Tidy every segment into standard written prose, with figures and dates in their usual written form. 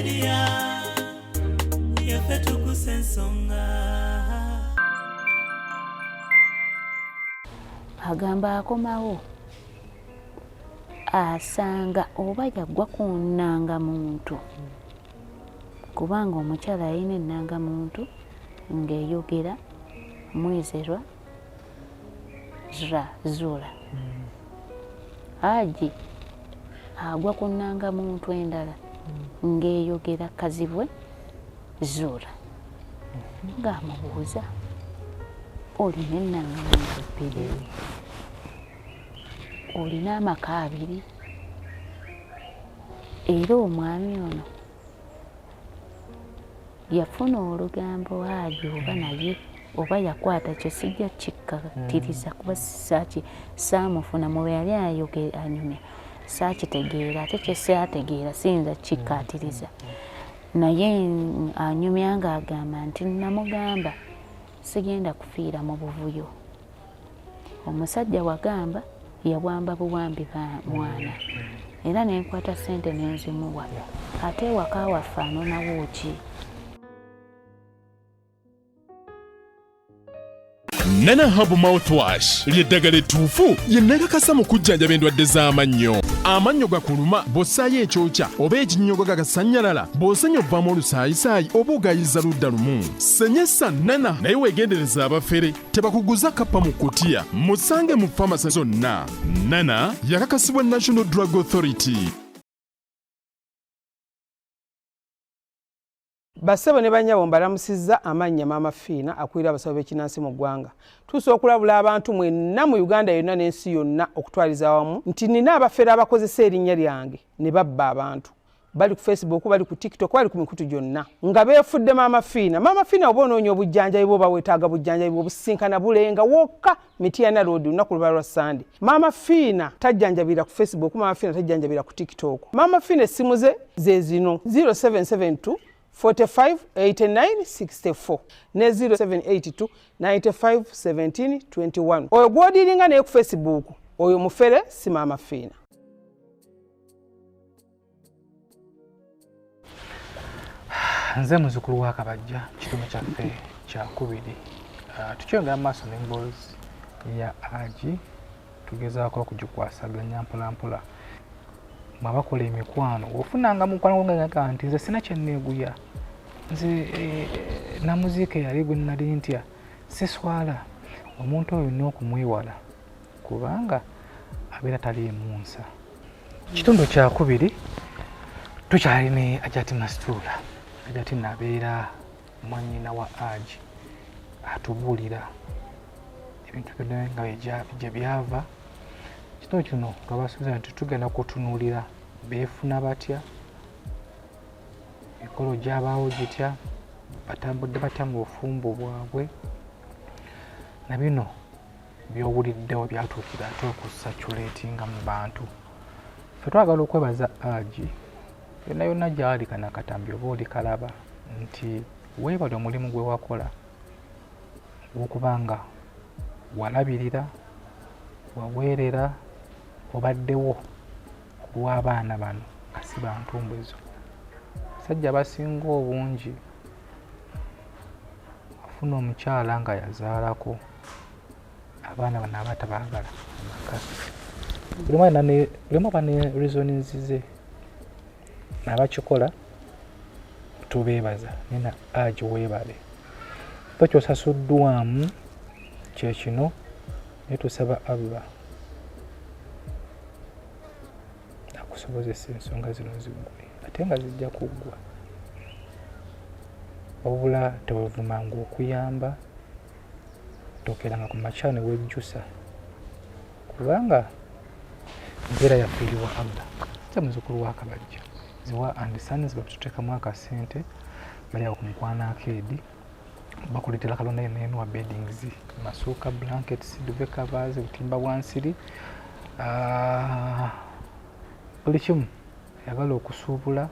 Media, yaffe Tuggussa Enssonga. Agamba akomawo asanga oba yagwa ku nnangamuntu kubanga omukyala alina ennangamuntu ng'eyogera mwezerwa zula Hajji agwa ku nnangamuntu endala ng'eyogera kazibwe zula ng'amubuuza olina ennangamuntu bbiri, olina amaka abiri, era omwami ono yafuna olugambo Hajji oba naye oba yakwata kyo sijja kikkatiriza kuba saamufuna mu bwe yali ayogera anyumya saakitegeera ate kye saategeera siyinza kikkatiriza naye anyumya ng'agamba nti namugamba sigenda kufiira mu buvuyo. Omusajja wagamba yawamba buwambi ba mwana era nenkwata ssente nenzimuwa ate ewaka waffe anonawo ki? Nana Habu Mouthwash lyeddagala ettuufu lye nakakasa mu kujjanjaba endwadde z'amannyo. Amannyo gakuluma bw'ossaayo ekyokya oba ekinnyogo gagasanyalala bw'osenya ovaamu olusaayisaayi oba ogayiza ludda lumu. Senyesa Nana naye weegendereza abafere tebakuguza kappa mu kkutiya musange mu famasi zonna. Nana yakakasibwa National Drug Authority. Basebo ne banyabo mbalamusizza amannya Maama Fiina akulira abasawo b'ekinnansi mu ggwanga. Tuusa okulabula abantu mwenna mu Uganda yonna n'ensi yonna okutwaliza awamu nti nina abafere abakozesa erinnya lyange ne babba abantu. Bali ku Facebook, bali ku TikTok, bali ku mikutu gyonna nga beefudde Maama Fiina. Maama Fiina oba onoonya obujjanjabi bwo bawetaaga bujjanjabi bw'obusinkana bulenga wokka Mityana Road olunaku luba lwa Sande. Maama Fiina tajjanjabira ku Facebook, Maama Fiina tajjanjabira ku TikTok. Maama Fiina essimu ze zino 0772 45 89 64 ne 0782 95 17 21. Oyo gw'odiringa naye ku Facebook oyo mufere si Maama Fiina. Nze muzukulu wa Kabajja kitume kyaffe kya kubiri. Tukyongera maaso n'emboozi ya Hajji tugezaako okugikwasaganya mpolampola. Mwabakola emikwano ofunanga mukwano nga nti nze sina kyenneeguya nze namuziika yali gwe nali ntya siswala omuntu oyo nina okumwewala kubanga abeera taliimu nsa. Kitundu kyakubiri tukyali ne Hajji Masitula. Hajji nabeera mwannyina wa Hajji atubuulira ebintu byonna nga gye byava. Kino kino twabasuubiza nti tugenda kutunuulira beefuna batya, ekolo gyabaawo gitya, batambudde batya mu bufumbo bwabwe, na bino by'owuliddewo byatuukira ate okusaculatinga mu bantu. Ffe twagala okwebaza Hajji yonna yonna gy'ali kana katambi oba oli kalaba nti weebale omulimu gwe wakola gw'okubanga walabirira, waweerera, obaddewo ku lw'abaana bano kasi bantumbwezo. Sajja basinga obungi afuna omukyala nga yazaalako abaana bano abatabaagala amaka. Buli omu aba ne reasons ze n'abakikola tubeebaza nina Hajji weebale. Ffe ky'osasuddwamu kye kino naye tusaba Allah akusobozesa ensonga zino ziggwe ate nga zijja kuggwa. Wabula tewevumanga okuyamba tokeranga ku makya ne wejjusa kubanga embeera yafiiriwa Allah. Nze muzukulu wa Kabajja ziwa and sons batuteekamu akasente bali awo ku Mukwano Arcade bakuleetera kalonda yenenwa beddings masuuka blankets duvet covers butimba bwansiri buli kimu yagala okusuubula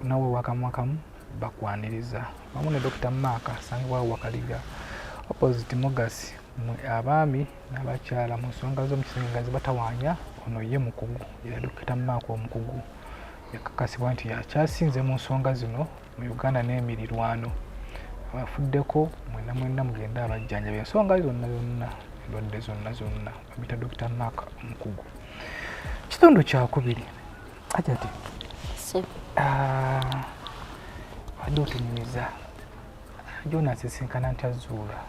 nawe wakamwakamu bakwaniriza wamu ne Dr. Maka asangibwawo Wakaliga opposite Mogasi abaami n'abakyala mu nsonga z'omukisenge nga zibatawaanya ono ye mukugu era Dr. Maka omukugu yakakasibwa nti yakyasinze mu nsonga zino mu Uganda n'emirirwano. Abafuddeko mwena mugenda abajjanjabi ensonga zonna endwadde zonna babita Dr. Mark Mukugu. Kitundu kyakubiri Hajji wadde otunyumiza Jona sisinkana ntya Zuula?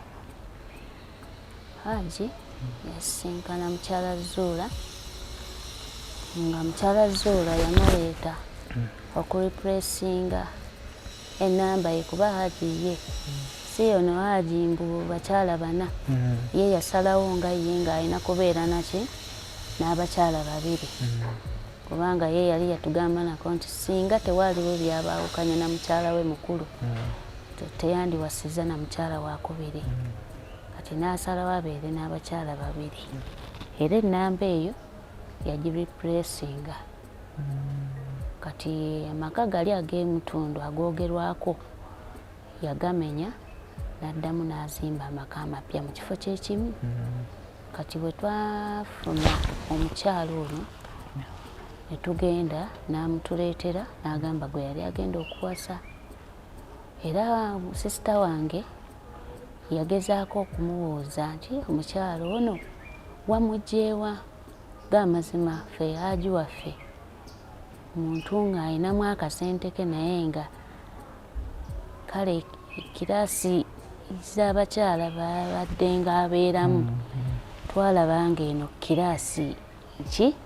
Hajji yasisinkana mukyala Zuula nga mukyala Zuula yamuleeta okuripuresinga enamba ye kuba Hajji ye si ono Hajji mbu bakyala bana ye yasalawo nga ye ng'alina kubeera naki n'abakyala babiri kubanga ye yali yatugamba nako nti singa tewaaliwo byabaawukanya na mukyala we mukulu teyandiwasiza na mukyala wakubiri kati n'asalawo abeere n'abakyala babiri era enamba eyo yagiripuresinga kati amaka gali ag'emutundu agoogerwako yagamenya n'addamu n'azimba amaka amapya mu kifo kyekimu. Kati bwe twafuna omukyalo ono ne tugenda n'amutuleetera n'agamba gwe yali agenda okuwasa era sisita wange yagezaako okumubuuza nti omukyalo ono wamugyeewa g'amazima ffe Hajji waffe muntu ng'alinamu akasente ke naye nga kale kiraasi z'abakyala babadde ng'abeeramu twalaba ng'eno kiraasi ki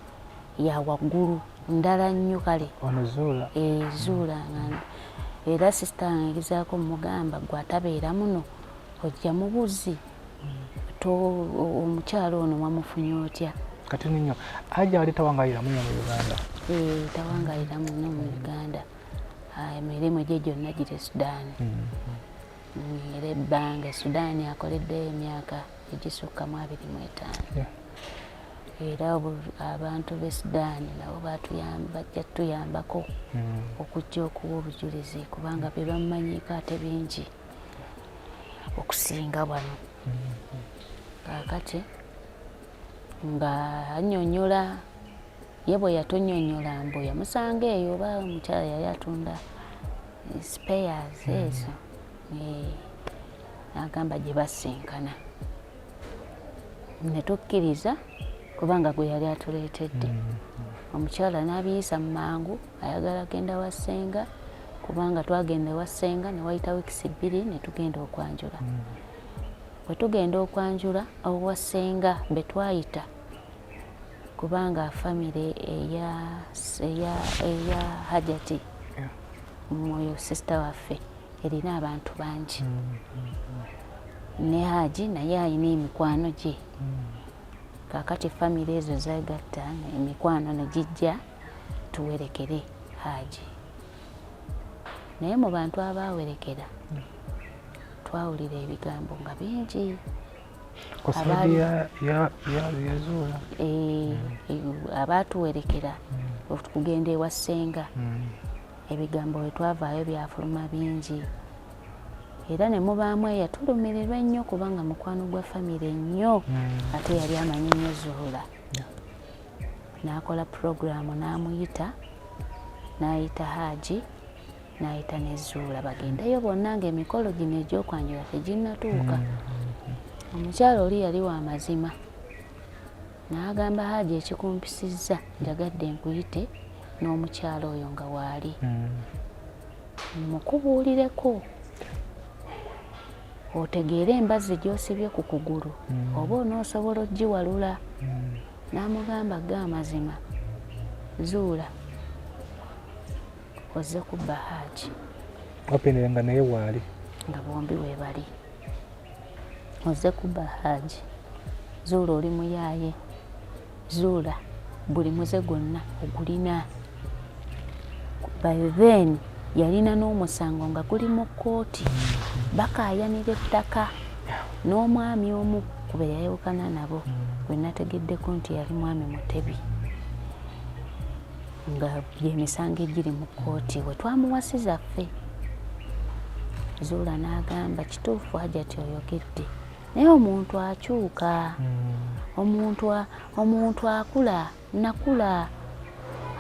ya waggulu ndala nnyo kale ono Zuula Zuula era sisita wange yagezaako mugamba gwe atabeera muno ojja mubuzi omukyalo ono wamufunye otya kati nnyo Hajji ali tawangaalira muno mu Uganda tawangaalira muno mu Uganda emirimu gye gyonna giri Sudaani era ebbanga Sudaani akoleddeyo emyaka egisukka mu 25 era abantu b'e Sudaani nabo bajja tuyambako okujja okuwa obujulizi kubanga be bamumanyiiko ate bingi okusinga wano kakati nga annyonnyola ye bwe yatunnyonnyola mbu yamusanga eyo oba omukyala yali atunda spares ezo n'agamba gye basinkana ne tukkiriza kubanga gwe yali atuleetedde omukyala n'abiyisa mu mangu ayagala genda wa ssenga kubanga twagenda wa ssenga ne wayita wiikisi 2 ne tugenda okwanjula bwe tugenda okwanjula owa ssenga be twayita kubanga famire eya Hajji moyo sisita waffe erina abantu bangi ne Hajji naye alina emikwano gye kakati famire ezo zagatta emikwano ne gijja tuwerekere Hajji naye mu bantu abawerekera twawulira ebigambo nga bingi abaatuwerekera okugenda ewa ssenga ebigambo bwe twavaayo byafuluma bingi era ne mubaamu eyatulumirirwa ennyo kubanga mukwano gwa famire nnyo ate yali amanyi nnyo Zuula n'akola puroguramu n'amuyita n'ayita Hajji n'ayita ne Zuula bagendeyo bonna ng'emikolo gino egy'okwanjula teginnatuuka omukyala oli yali wa mazima n'agamba Hajji ekikumpisizza njagadde nkuyite n'omukyala oyo nga waali mukubuulireko otegeere embazzi gy'osibye ku kugulu oba onoosobola ogiwalula n'amugamba g'amazima Zuula ozze kubba Hajji wapendera nga naye waali nga bombi we bali ozze kubba Hajji Zuula oli muyaaye Zuula buli muze gwonna ogulina by then yalina n'omusango nga guli mu kkooti bakaayanira ettaka n'omwami omu kube yayawukana nabo gwe nategeddeko nti yali mwami Mutebi nga gy'emisango egiri mu kkooti we twamuwasiza ffe Zuula n'agamba kituufu Hajji oyogedde naye omuntu akyuka omuntu akula nakula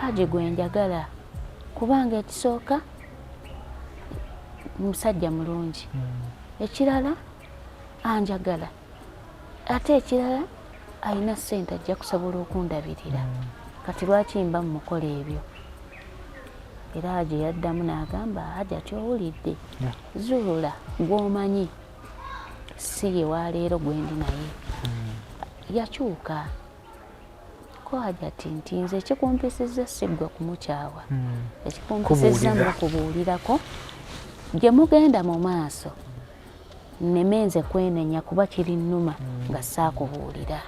Hajji gwe njagala kubanga ekisooka musajja mulungi, ekirala anjagala, ate ekirala alina ssente ajja kusobola okundabirira. Kati lwaki mba mmukola ebyo? Era Hajji yaddamu n'agamba, Hajji atyowulidde, zuula gw'omanyi si ye waleero gwe ndi naye. Yakyuka ko Hajji ati nti nze ekikumpisizza siggwa kumukyawa, ekikumpisizza mukubuulirako gye mugenda mu maaso nneme nze kwenenya kuba kiri nnuma nga saakubuulira.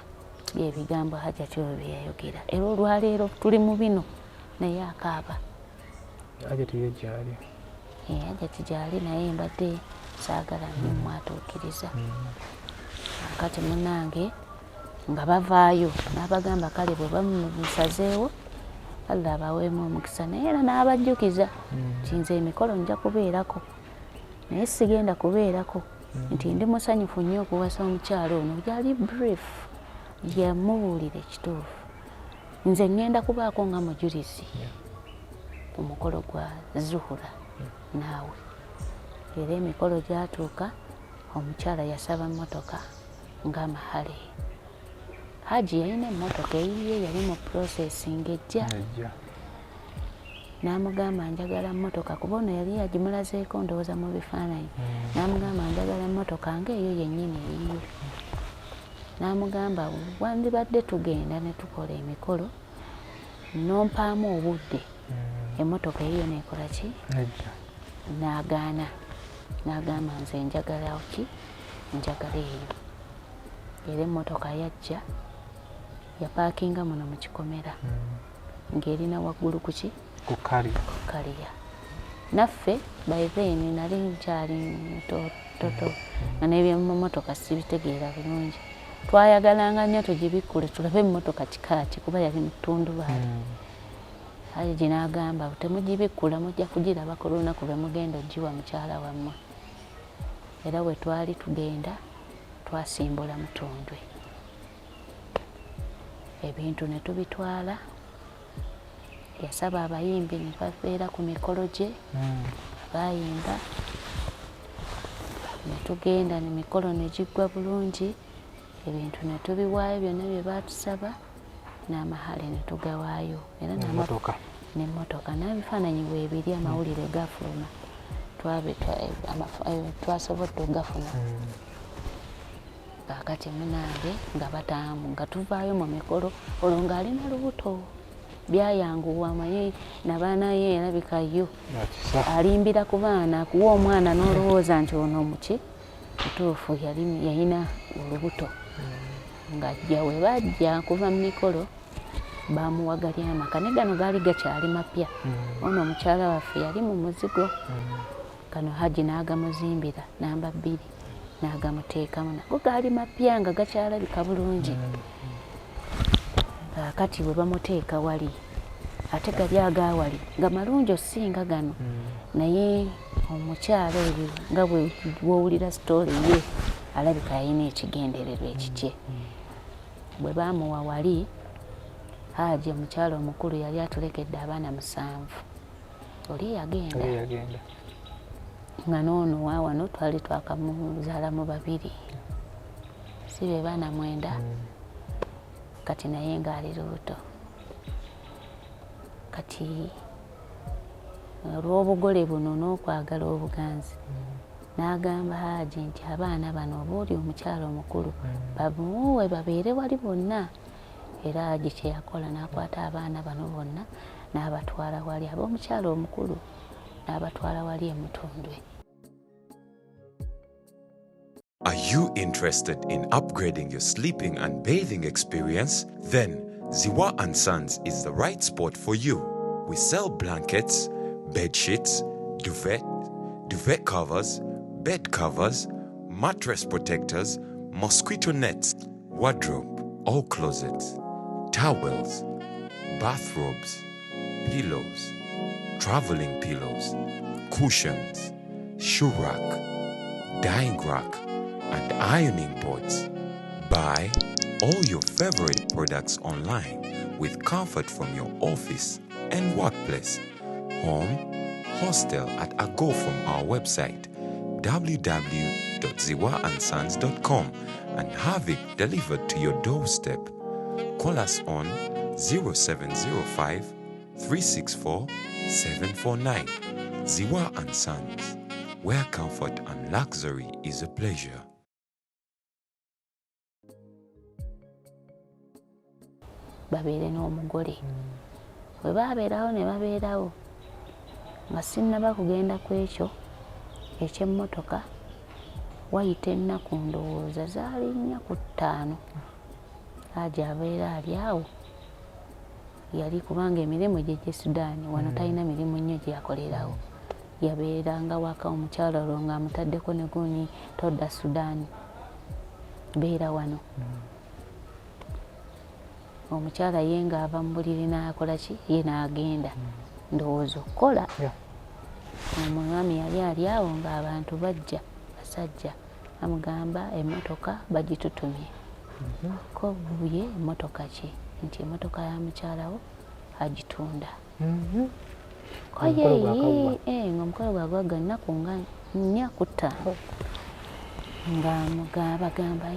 Ebigambo Hajji atyo bye yayogera. Era olwaleero tuli mu bino naye akaaba. Hajji tiye gyali. Hajji tigyali naye mbadde saagala nnyo mwatuukiriza. Kati munnange nga bavaayo n'abagamba kale bwe bamusazeewo Allah abaweemu omukisa, naye era n'abajjukiza nti nze emikolo nja kubeerako naye sigenda kubeerako nti ndi musanyufu nnyo okuwasa omukyalo ono gyali brief yamubuulira ekituufu. Nze ngenda kubaako nga mujulizi ku mukolo gwa Zuhura naawe. Era emikolo gyatuuka omukyala yasaba mmotoka ng'amahale. Hajji yalina emmotoka eyiye yali mu processing ejja. N'amugamba njagala mmotoka kuba ono yali yagimulazeeko ndowooza mu bifaananyi. N'amugamba njagala mmotoka ng'eyo yennyini eyiye. N'amugamba wandibadde tugenda ne tukola emikolo n'ompaamu obudde emmotoka eyiyo neekola ki? N'agaana. N'agamba nze njagala ki? Njagala eyo. Era emmotoka yajja yapaakinga muno mu kikomera ng'erina waggulu ku ki? Ku kaliya. Naffe by then nali nkyali toto nga n'ebyemmotoka sibitegeera bulungi. Twayagalanga nnyo tugibikkule tulabe emmotoka kika ki kuba yali mu ttundubaali. Hajji n'agamba temugibikkula mujja kugiraba ku lunaku lwe mugenda ogiwa mukyala wammwe. Era bwe twali tugenda twasimbula Mutundwe. Ebintu ne tubitwala. Yasaba abayimbi ne babeera ku mikolo gye bayimba. Ne tugenda ne mikolo ne giggwa bulungi. Ebintu ne tubiwaayo byonna bye baatusaba n'amahale ne tugawaayo. Era n'emmotoka n'ebifaananyi weebiri amawulire gafuluma twasobodde ogafuna. Kaakati munange nga bataamu nga tuvaayo mu mikolo olwo ng'ali na lubuto byayanguwa maye n'abaana ye erabika yo alimbira ku baana kuwa omwana n'olowooza nti ono muki mutuufu yalina olubuto ng'ajja we bajja kuva mu mikolo bamuwagalya amaka ne gano gaali gakyali mapya. Ono omukyala waffe yali mu muzigo. Kano Hajji n'agamuzimbira namba 2 n'agamuteekamu nago gaali mapya nga gakyalabika bulungi. Kati bwe bamuteeka wali ate gali agawali nga malungi osinga gano naye omukyala oyo nga bw'owulira sitoole ye alabika yalina ekigendererwa ekikye. Bwe baamuwa wali Hajji omukyala omukulu yali atulekedde abaana 7. Oli yagenda nga n'ono waawano twali twakamuzaalamu 2 si be baana 9 kati naye ng'ali lubuto. Kati olw'obugole buno n'okwagala obuganzi n'agamba Hajji nti abaana bano oba oli omukyala omukulu bamuwe babeere wali bonna. Era Hajji kye yakola n'akwata abaana bano bonna n'abatwala wali ab'omukyala omukulu n'abatwala wali e Mutundwe. Are you interested in upgrading your sleeping and bathing experience? Then Ziwa & Sons is the right spot for you. We sell blankets, bed sheets, duvet covers, bed covers, mattress protectors, mosquito nets, wardrobe, all closets, towels, bathrobes, pillows, traveling pillows, cushions, shoe rack, dyeing rack, and ironing boards. Buy all your favorite products online with comfort from your office and workplace. home, hostel at a go from our website www.ziwaansons.com and have it delivered to your doorstep. Call us on 0705 364 749. Ziwa and Sons, where comfort and luxury is a pleasure. Babeere n'omugole bwe babeerawo ne babeerawo nga sinnaba kugenda ku ekyo eky'emmotoka wayita ennaku ndowooza zaali 4 ku 5 Hajji abeera ali awo yali kubanga emirimu gye Sudaani wano talina mirimu nnyo gyakolerawo yabeeranga waka omukyala olwo ng'amutaddeko ne guuni todda Sudaani beera wano omukyala ye ng'ava mu buliri n'akola ki ye n'agenda ndowooza okukola omwami yali ali awo ng'abantu bajja basajja amugamba emmotoka bagitutumye ko buye emmotoka ki nti emmotoka ya mukyalawo agitunda ng'omukolo gwagwaga nnaku nga 4 ku 5 bagamba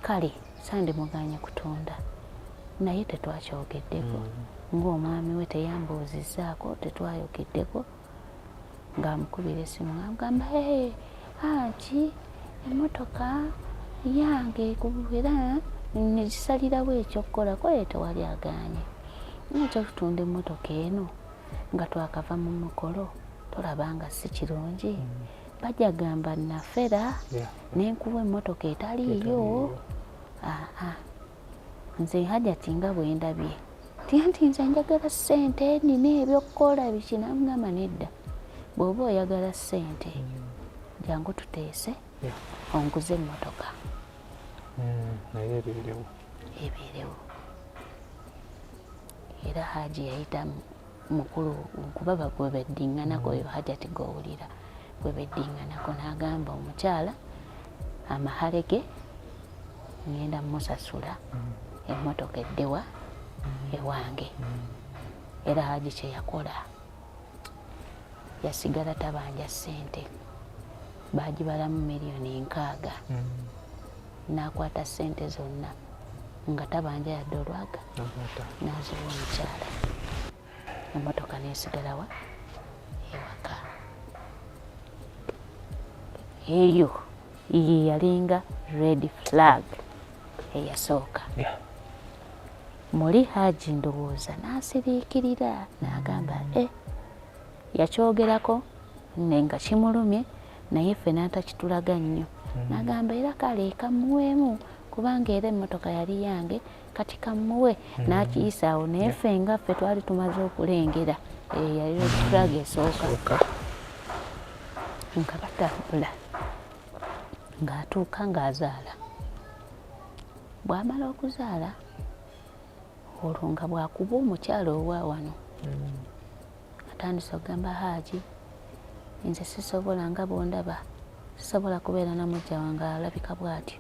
kale sandimuganye kutunda naye tetwakyogeddeko ng'omwami we teyambuuzizzaako tetwayogeddeko ng'amukubira essimu ng'amugamba Hajji emmotoka yange era negisalirawo ekyokukolako tewali agaanye ekyo tutunda emmotoka eno nga twakava mu mukolo tolabanga si kirungi bajja gamba nafera nenkuwa emmotoka etaliiyo nze Hajji nga bwe ndabye nti nze njagala ssente nina ebyokukola biki namugamba nedda bw'oba oyagala ssente jangu tuteese onguze emmotoka naye ebeerewo era Hajji yayita mukulu kuba gwe beddinganako oyo Hajji ati gowulira gwe beddinganako n'agamba omukyala amahale ge ngenda musasula emmotoka eddewa ewange era Hajji kye yakola yasigala tabanja ssente baagibalamu miliyoni 6 n'akwata ssente zonna nga tabanja yadde olwaga n'aziwa omukyala emmotoka n'esigalawa ewaka eyo yalinga red flag eyasooka muli Hajji ndowooza n'asiriikirira n'agamba yakyogerako nga kimulumye naye ffe n'atakitulaga nnyo n'agamba era kale kamuweemu kubanga era emmotoka yali yange kati kamuwe n'akiyisa awo naye ffe nga ffe twali tumaze okulengera yali flag esooka nga batambula ng'atuuka ng'azaala bw'amala okuzaala olwo nga bw'akuba omukyala owa wano atandise okugamba Hajji nze sisobola nga bw'ondaba sisobola kubeera na mujja wange alabika bw'atyo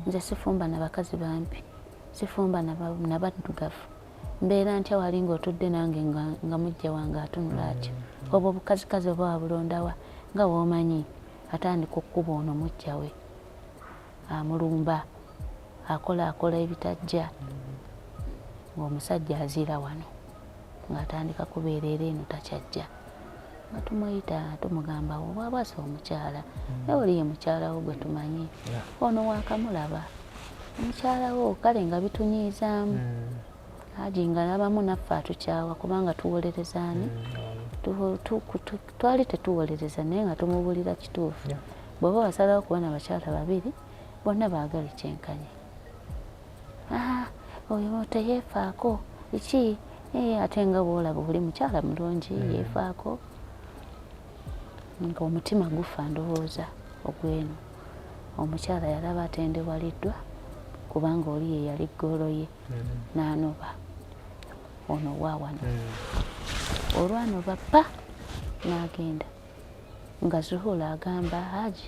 nze sifumba na bakazi bampi sifumba na baddugavu mbeera ntya wali ng'otudde nange nga mujja wange atunula atyo obwo obukazikazi oba wabulondawa nga w'omanyi atandika okkuba ono mujja we amulumba akola ebitajja ng'omusajja azira wano ng'atandika kubeerera eno takyajja nga tumuyita tumugamba obwabwasa omukyala oliye mukyala wo gwe tumanyi ono waakamulaba omukyala wo kale nga bitunyiizaamu Hajji nga nabamu naffe atukyawa kubanga tuwolerezaani twali tetuwolereza naye nga tumubulira kituufu bw'oba wasalawo kubona abakyala babiri bonna baagala ekyenkanye oyo teyeefaako iki ate nga bw'olaba buli mukyala mulungi yeefaako nga omutima gufa ndowooza ogweno omukyala yalaba atendewaliddwa kubanga oli ye yali ggoolo ye n'anoba ono waawano olwanoba pa n'agenda nga Zuhura agamba Hajji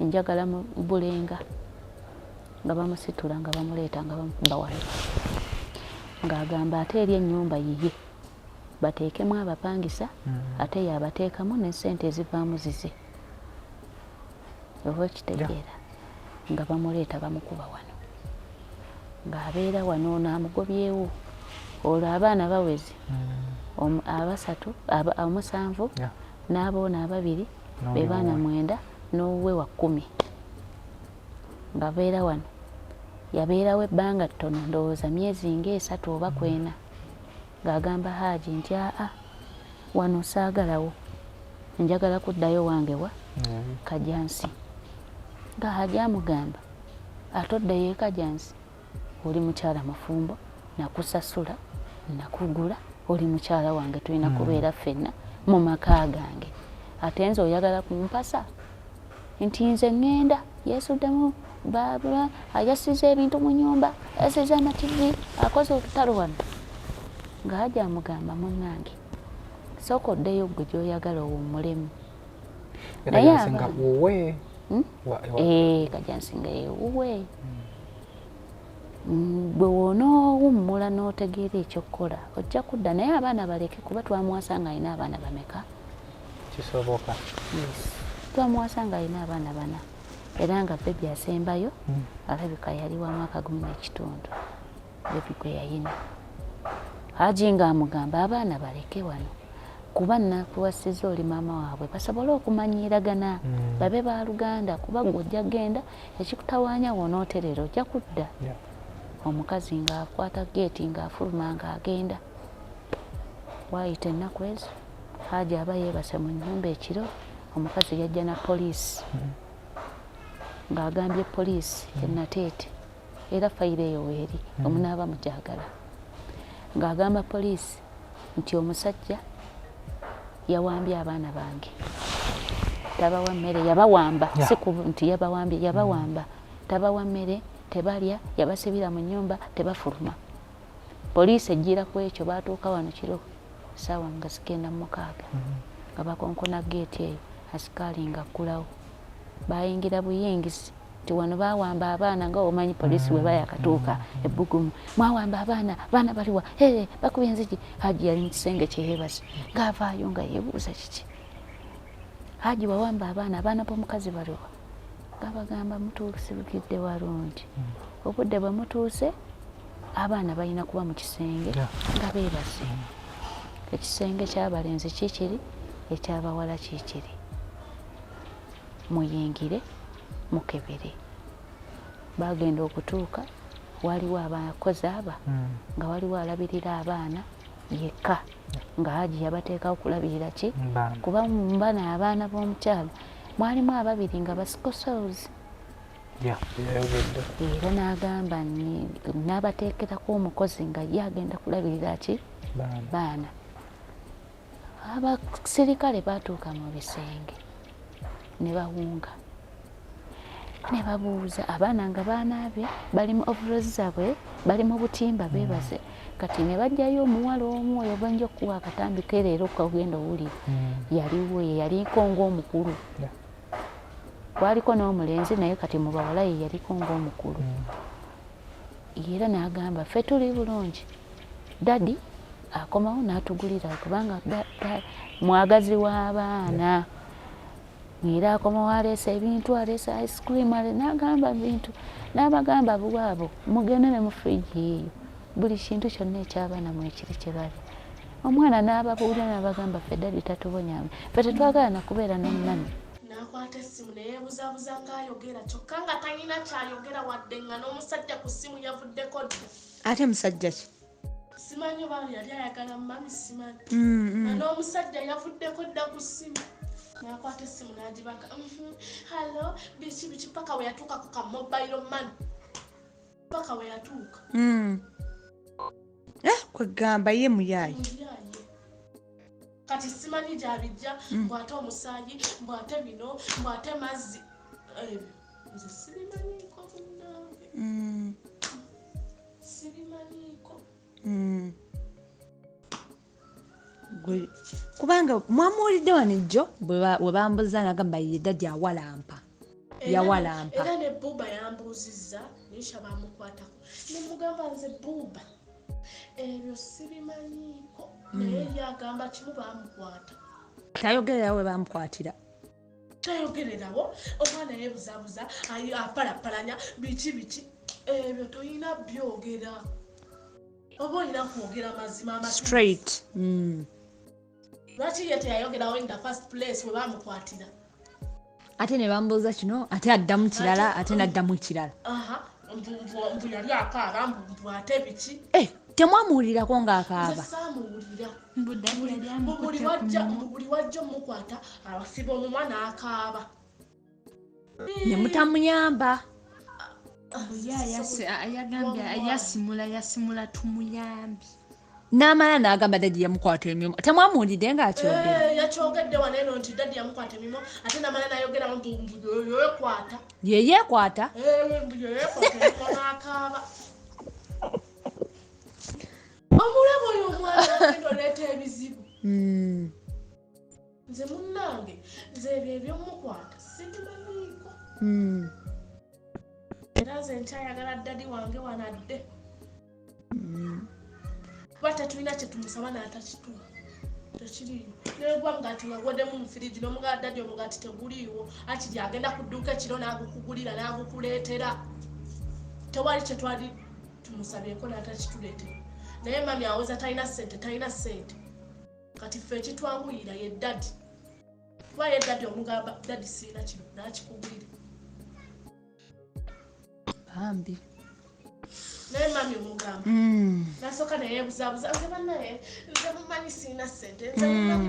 njagala mu Bulenga nga bamusitula nga bamuleeta nga bamukuba wano ng'agamba ate eri ennyumba yiye bateekemu abapangisa ate yabateekamu n'essente ezivaamu zize oba kitegeera nga bamuleeta bamukuba wano ng'abeera wano n'amugobyewo olwo abaana baweze abasatu omusanvu n'aboona ababiri be baana 9 n'owuwe wa 10 ng'abeera wano yabeerawo ebbanga ttono ndowooza myezi nga 3 oba 4 ng'agamba Hajji nti wano saagalawo njagala kuddayo wange wa Kajansi nga Hajji amugamba atoddeyo Kajansi oli mukyala mufumbo nakusasula nakugula oli mukyala wange tulina kubeera ffenna mu maka gange ate nze oyagala kumpasa nti nze ŋŋenda yeesuddemu baba ayasize ebintu mu nyumba asize amativi akoze olutalo wano nga Hajji amugamba munnange sooka oddeyo gwe gy'oyagala owummulemu naye Kajansi nga yewuwe bwe wonoowummula n'otegeera ekyokukola ojja kudda naye abaana baleke kuba twamuwasa nga alina abaana bameka kisoboka twamuwasa nga alina abaana 4 era nga bebi asembayo alabika yali wa mwaka 10 bebi gwe yayina Hajji nga amugamba abaana baleke wano kuba nakuwasiza oli maama waabwe basobole okumanyiiragana babe ba Luganda kuba gw'ojja genda ekikutawaanya wonooterera ojja kudda omukazi ng'akwata geeti ng'afuluma ng'agenda waayita ennaku ezo Hajji aba yeebase mu nnyumba ekiro omukazi yajja na poliisi ng'agambye poliisi ennateete era fayiro eyo weeri omunaaba mukyagala ng'agamba poliisi nti omusajja yawambye abaana bange tabawa mmere yabawamba si nti yabawambye yabawamba tabawa mmere tebalya yabasibira mu nnyumba tebafuluma poliisi ejjira ku ekyo baatuuka wano kiro ssaawa nga 9:06 nga bakonkona geeti eyo asikaali nga kkulawo bayingira buyingisi nti wano bawamba abaana nga omanyi poliisi bwe bayakatuuka ebbugumu mwawamba abaana baliwa bakubye enzigi Hajji yali mu kisenge kyeyeebase ng'avaayo nga yeebuuza kiki Hajji wawamba abaana b'omukazi baliwa ngabagamba mutuusibukidde walungi obudde bwe mutuuse abaana balina kuba mu kisenge nga beebase ekisenge ky'abalenzi kikiri eky'abawala kikiri muyingire mukebere bagenda okutuuka waliwo abakozi nga waliwo alabirira abaana yekka nga Hajji yabateekawo kulabirira ki kuba mbana abaana b'omukyala mwalimu ababiri nga basikosozi era n'agamba n'abateekerako omukozi nga ye agenda kulabirira ki baana abasirikale baatuuka mu bisenge ne bawunga ne babuuza abaana nga baanaabye bali mu ovulozi zaabwe bali mu butimba beebaze kati ne bajjayo omuwala omu oyo bwenja okuwa akatambi ke leero kagenda owulira yaliwo ye yaliko ng'omukulu kwaliko n'omulenzi naye kati mu bawala ye yaliko ng'omukulu era n'agamba ffe tuli bulungi dadi akomawo n'atugulira kubanga mwagazi w'abaana era akomawo aleese ebintu aleese ice cream n'agamba bintu n'abagamba bwabo mugende ne mu fridge eyo buli kintu kyonna eky'abaana mwekiri kye bali omwana n'ababuulira n'abagamba ffe dadi tatubonyaamu ffe tetwagala nakubeera n'omunani n'akwata essimu ne yeebuzaabuza ng'ayogera kyokka nga talina kyayogera wadde nga n'omusajja ku ssimu yavuddeko dda ate musajja ki simanyi oba yali ayagala mami simanyi nga n'omusajja yavuddeko dda ku ssimu n'akwata essimu n'agibaka hallo biki paka we yatuuka ku ka mobile money paka we yatuuka kwegamba ye muyaayi kati simanyi gyabijja mbwate omusaayi mbwate bino mbwate mazzi nze sibimanyiiko munnange sibimanyiiko kubanga mwamuwulidde wano ejjo bwe bambuuza nagamba ye dadi awalampa yawalampa era ne buuba yambuuzizza nisha bamukwatako nemugamba nze buuba ebyo sibimanyiiko naye yagamba kimu bamukwata tayogerera we bamukwatira tayogererawo omwana yebuzabuza apalapalanya biki ebyo toyina byogera oba olina kwogera mazima straight lwaki ye teyayogerawo in the first place we bamukwatira ate ne bambuuza kino ate addamu kirala ate naddamu kirala mbu yali akaaba mbu ate biki temwamuwulirirako ng'akaaba saamuwulira buli wajja omukwata awasiba omumwa n'akaaba ne mutamuyamba yagambye yasimula tumuyambi n'amala n'agamba dadi yamukwata emimwa temwamuwulidde ng'akyogera yakyogedde wano eno nti dadi yamukwata emimwa ate n'amala n'ayogeramu mbu yeyekwata yeyeekwata mbu yeyekwata emimwa n'akaaba omulabo oyo omwana agenda oleeta ebizibu nze munnange nze ebyo ebyomukwata sibimanyiiko era nze nkyayagala dadi wange wanadde kuba tetulina kyetumusaba n'atakituwa tekiriiwo negwa mugati ngagwoddemu mu firiji n'omugala dadi omugati teguliiwo akiri agenda ku dduuka ekiro n'agukugulira n'agukuleetera tewali kyetwali tumusabyeko n'atakituleetera naye mami awoza talina ssente kati ffe ekitwanguyira ye dadi kuba ye dadi omugamba dadi siina kino n'akikugulira bambi naye mami omugamba nasooka neyeebuzaabuza nze bannaye nze mumanyi siina ssente nze mumanyi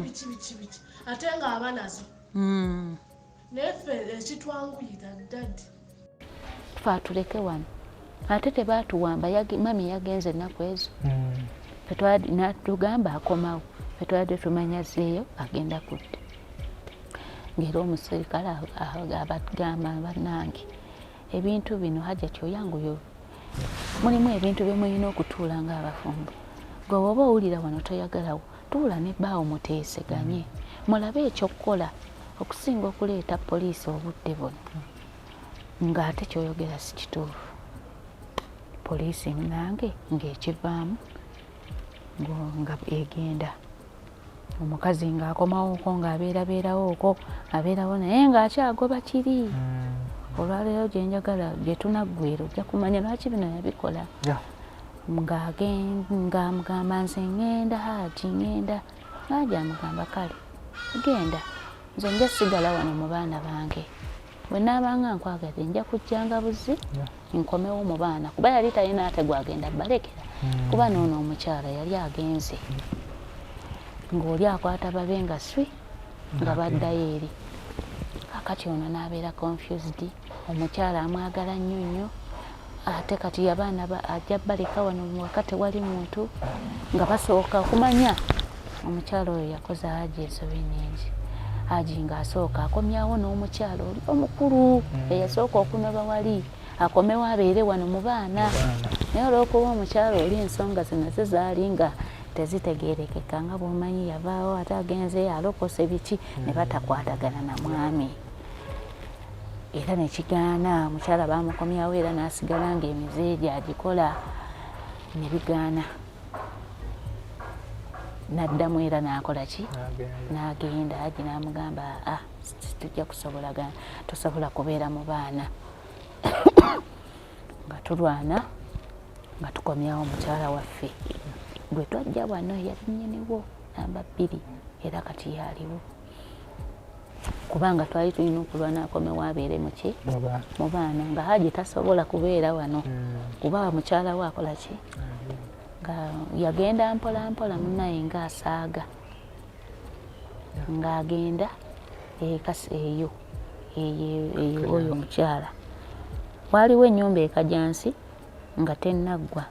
biki ate ng'aba nazo naye ffe ekitwanguyira dadi fe atuleke wano ate tebaatuwamba mami yagenze ennaku ezo natugamba akomawo fetwabadde tumanyazeeyo agenda kudda ng'era omuserikale abagamba bannange ebintu bino Hajji kyoyanguyo mulimu ebintu bye mulina okutuula ng'abafumbo gwe oba owulira wano toyagalawo tuula nebbaawo muteeseganye mulabe ekyokukola okusinga okuleeta poliisi obudde buno ng'ate kyoyogera si kituufu poliisi nange ng'ekivaamu nga egenda omukazi ng'akomawo okwo ng'abeerabeerawo okwo abeerawo naye ng'akyagoba kiri olwaleero gye njagala gye tunaggwera ojja kumanya lwaki bino yabikola ng'amugamba nze ngenda Hajji ngenda Hajji amugamba kale genda nze nja sigala wano mu baana bange bwe naabanga nkwagadde nja kujjanga buzi nkomewo mu baana kuba yali talina ate gwagenda balekera kuba noono omukyala yali agenze ng'oli akwata babe nga swi nga baddayo eri kakati ono n'abeera confused omukyala amwagala nnyo ate kati abaana ajja baleka wano wakati wali muntu nga basooka okumanya omukyala oyo yakoze Hajji ensobi nnyingi Hajji ng'asooka akomyawo n'omukyala oli omukulu eyasooka okunoba wali akomewo abeere wano mu baana naye olw'okuba omukyala oli ensonga zino zaali nga tezitegeerekeka nga bw'omanyi yavaawo ate agenzeyo alokose biki ne batakwatagana na mwami era nekigaana omukyala bamukomyawo era n'asigala ng'emize gye agikola ne bigaana n'addamu era n'akola ki n'agenda Hajji n'amugamba tujja kusobolagana tosobola kubeera mu baana nga tulwana nga tukomyawo omukyala waffe gwe twajja wano yali nnyiniwo namba 2 era kati yaliwo kubanga twali tulina okulwana akomewo abeere muki mu baana nga Hajji tasobola kubeera wano kuba mukyala we akola ki nga yagenda mpola munnaye ng'asaaga ng'agenda ekasi eyo oyo omukyala waaliwo ennyumba ekajansi nga tennaggwa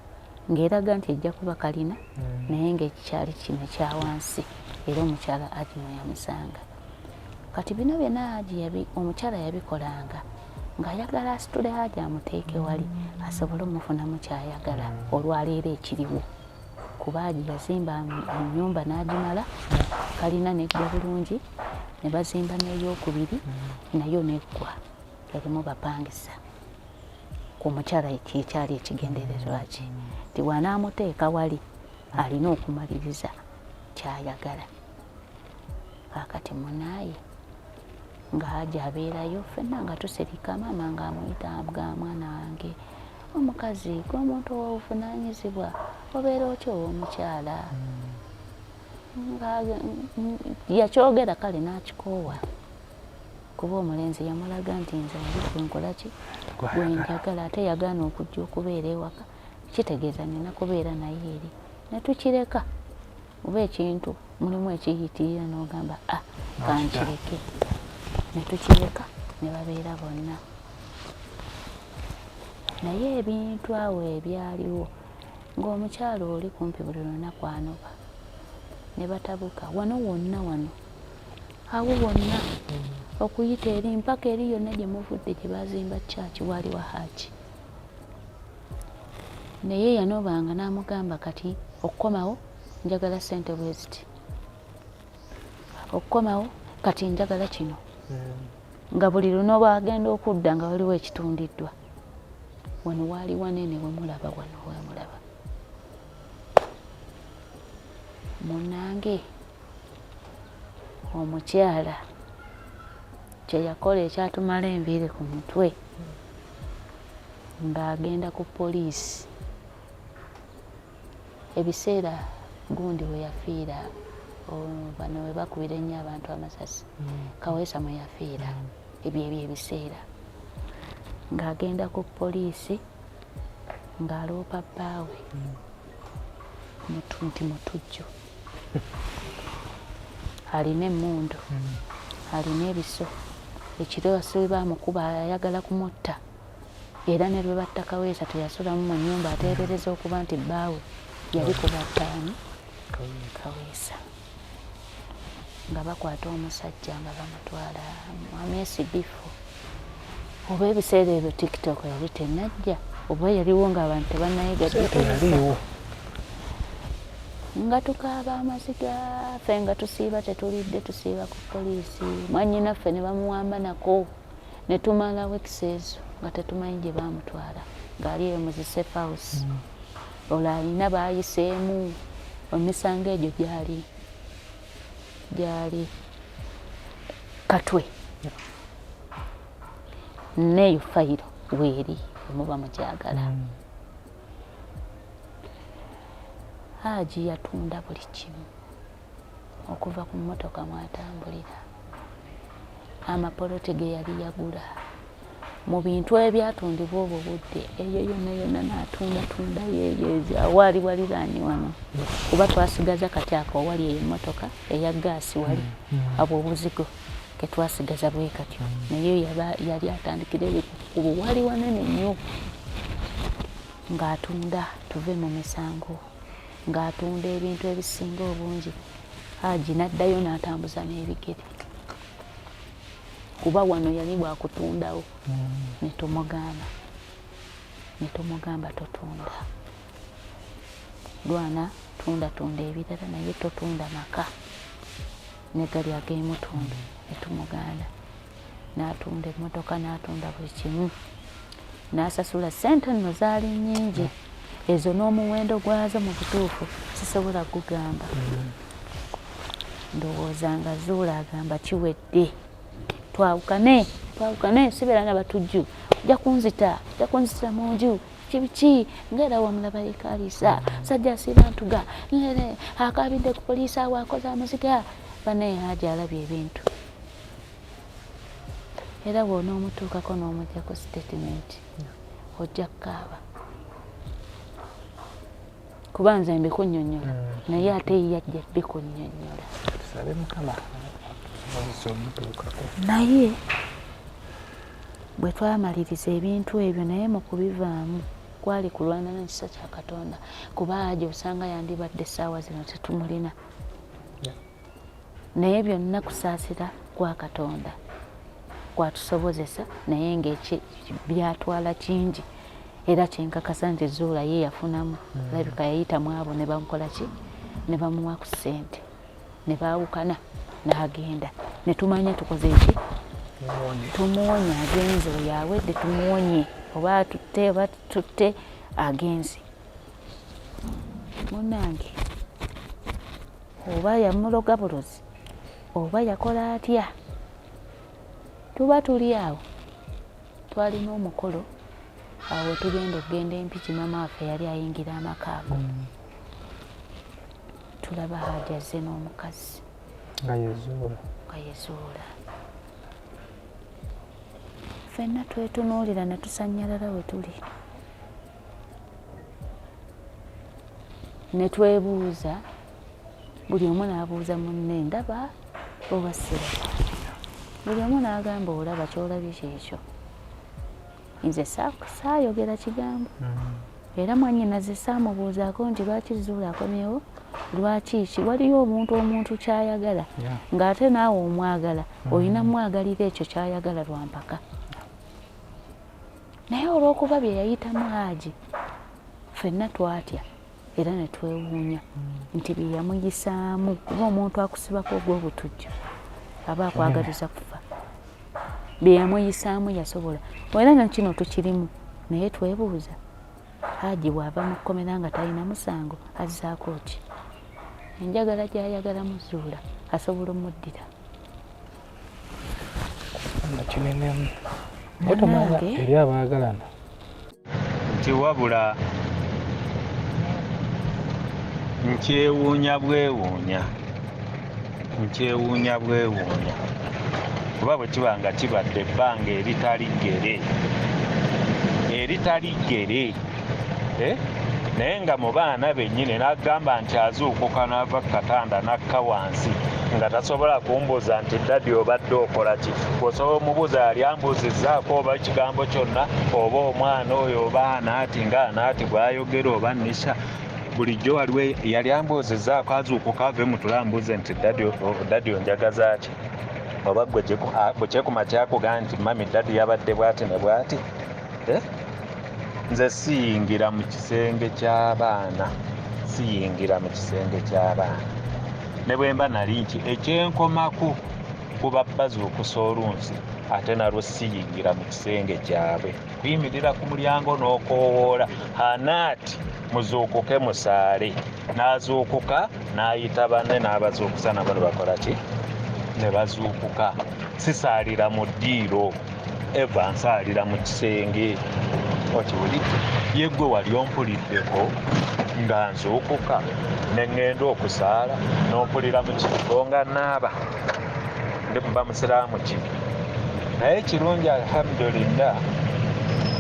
ng'eraga nti ejja kuba kalina naye ng'ekikyali kino ekya wansi era omukyala Hajji mwe yamusanga kati bino byonna Hajji omukyala yabikolanga ng'ayagala asitule Hajji amuteeke wali asobole omufunamu kyayagala olwaleero ekiriwo kuba Hajji yazimba ennyumba n'agimala kalina neggwa bulungi ne bazimba n'eyokubiri nayo neggwa yalimu bapangisa ku mukyala ekyali ekigendererwa kye nti bw'anaamuteeka wali alina okumaliriza kyayagala. Kaakati munaaye nga Hajji abeerayo, ffenna nga tusirika, maama ng'amuyita bwa mwana wange, omukazi gw'omuntu ow'obuvunaanyizibwa obeera otya ow'omukyala. Yakyogera kale n'akikoowa kuba omulenzi yamulaga nti nze wali gwenkola ki gwenjagala, ate yagaana okujja okubeera ewaka, kitegeeza nina kubeera naye eri. Ne tukireka oba ekintu mulimu ekiyitirira n'ogamba kankireke, ne tukireka ne babeera bonna. Naye ebintu awo ebyaliwo ng'omukyalo oli kumpi buli lunaku anoba ne batabuka wano wonna awo wonna okuyita eri mpaka eri yonna gye muvudde gye bazimba kyaki wali wa Hajji. Naye yanobanga n'amugamba kati okukomawo njagala ssente bweziti, okukomawo kati njagala kino, nga buli lunoba agenda okudda nga waliwo ekitundiddwa. Wano waali wanene wemulaba, wano wemulaba. Munnange omukyala kye yakola ekyatumala enviiri ku mutwe ng'agenda ku poliisi. Ebiseera gundi we yafiira bano we bakubira ennyo abantu amasasi, Kaweesa mwe yafiira, ebyo ebiseera ng'agenda ku poliisi ng'aloopa bbaawe nti mutujju, alina emmundu, alina ebiso, ekiro basibe bamukuba ayagala kumutta, era ne lwe batta Kaweesa teyasulamu mu nnyumba ateebereza okuba nti bbaawe yali kubattaani Kaweesa. Nga bakwata omusajja nga bamutwala mwami Sb4. Oba ebiseera ebyo TikTok yali tennajja, oba yaliwo ng'abantu tebannayiga yaliwo. Nga tukaaba amaziga, ffe nga tusiiba tetulidde, tusiiba ku poliisi. Mwannyinaffe ne bamuwamba nako ne tumalawo ekiseezo nga tetumanyi gye baamutwala, ng'ali eyo mu safe house. Olwo alina baayiseemu, emisango egyo gyali Katwe. Neeyo fayiro weeri emuba mukyagala. Hajji yatunda buli kimu okuva ku mmotoka mwatambulira, amapoloti ge yali yagula, mu bintu ebyatundibwa obwo budde, eyo yonna n'atunda yeeyeezi awaali waliraani wano, kuba twasigaza kati ako owali eyo emmotoka eya gaasi wali abo obuzigo ke twasigaza bwe katyo, naye yali atandikira ebikubo wali wanene nnyo ng'atunda tuve mu misango, ng'atunda ebintu ebisinga obungi. Hajji n'addayo n'atambuza n'ebigere kuba wano yali bwakutundawo. Ne tumugamba totunda, lwana tunda ebirala naye totunda maka ne gali ag'emutunda. Ne tumuganda n'atunda emmotoka, n'atunda buli kimu, n'asasula ssente nno zaali nnyingi, ezo n'omuwendo gwazo mu butuufu sisobola kugamba. Ndowooza nga Zuula agamba kiwedde, twawukane sibeera nga batujju, ojja kunzita mu nju, kibiki ng'era wamulaba yekaliisa, sajja asiba ntuga, akabidde ku poliisi awo akoze amaziga. Banaye Hajji alabye ebintu, era bw'onoomutuukako n'omuggyako statement ojja kukaaba, kuba nze mbikunnyonnyola naye ate yajja bikunnyonnyola. Tusabe Mukama naye bwe twamaliriza ebintu ebyo, naye mu kubivaamu kwali kulwana n'ekisa kya Katonda, kuba Hajji osanga yandibadde essaawa zino tetumulina, naye byonna kusaasira kwa Katonda kwatusobozesa, naye byatwala kingi, era kyenkakasa nti Zuula ye yafunamu. Labika yayitamu abo ne bamukola ki, ne bamuwa ku ssente, ne baawukana n'agenda. Ne tumanya tukoze ki, tumuwonye, agenze oyo awedde tumuwonye. oba tutte agenzi munnange oba yamuloga bulozi oba yakola atya tuba tuli awo twalina omukolo awo tugenda okugenda empiki mama waffe yali ayingira amaka ago tulaba Hajji azze n'omukazi nga yezuula ffenna twetunuulira ne tusanyalala we tuli ne twebuuza buli omu n'abuuza munne ndaba oba siraba buli omu n'agamba olaba kyolabye kyekyo nze saayogera kigambo era mwannyinaze saamubuuzaako nti lwaki Zuula akomyewo lwaki ki waliyo omuntu kyayagala ng'ate naawe omwagala olina mwagalira ekyo kyayagala lwampaka naye olw'okuba bye yayitamu Hajji ffenna twatya era ne twewuunya nti bye yamuyisaamu kuba omuntu akusibako ogw'obutujju aba akwagaliza kufa bye yamuyisaamu yasobola era na kino tukirimu naye twebuuza Hajji bw'ava mu kkomera nga talina musango azzaako ki enjagala gy'ayagala mu Zuula asobola omuddira nakinenemu otomanya eri abaagalana nti wabula nkyewuunya bwewuunya kuba bwe kiba nga kibadde ebbanga eritali ggere naye nga mu baana bennyini n'agamba nti azuukuka n'ava ku katanda n'akka wansi nga tasobola kumbuuza nti ddadi obadde okola ki osobola omubuuza yali ambuuzizzaako oba ekigambo kyonna oba omwana oyo oba anaati ng'anaati bw'ayogera oba nisha bulijjo waliwo yali ambuuzizzaako azuukuka ave mutulambuuze nti ddadi onjagaza ki oba bwe kyekuma kyakugaa nti mami ddadi yabadde bw'ati ne bw'ati nze siyingira mu kisenge ky'abaana ne bwe mba nali nti ekyenkomako kuba bazuukusa olunsi ate nalwo siyingira mu kisenge kyabwe kuyimirira ku mulyango n'okoowoola anaati muzuukuke musaale n'azuukuka n'ayita banne n'abazuukusa nabo ne bakola ki ne bazuukuka sisaalira mu ddiiro eva nsaalira mu kisenge okiwulidde yeggwe wali ompuliddeko nga nzuukuka ne ŋŋenda okusaala n'ompulira mu kigo nga naaba mba musiraamu ki naye ekirungi alhamdulillah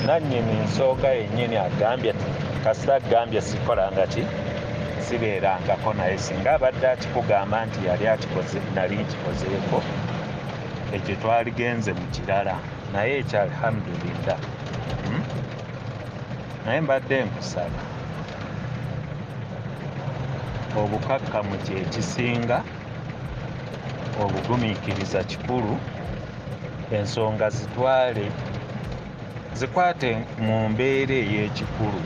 nannyini nsooga yennyini agambye kasita agambye sikolanga ki sibeerangako naye singa abadde akikugamba nti yali akikoze nali nkikozeeko ekyo twaligenze mu kirala naye ekyo alhamdulillah naye mbadde nkusaba obukakkamu kyekisinga obugumiikiriza kikulu ensonga zikwate mu mbeera ey'ekikulu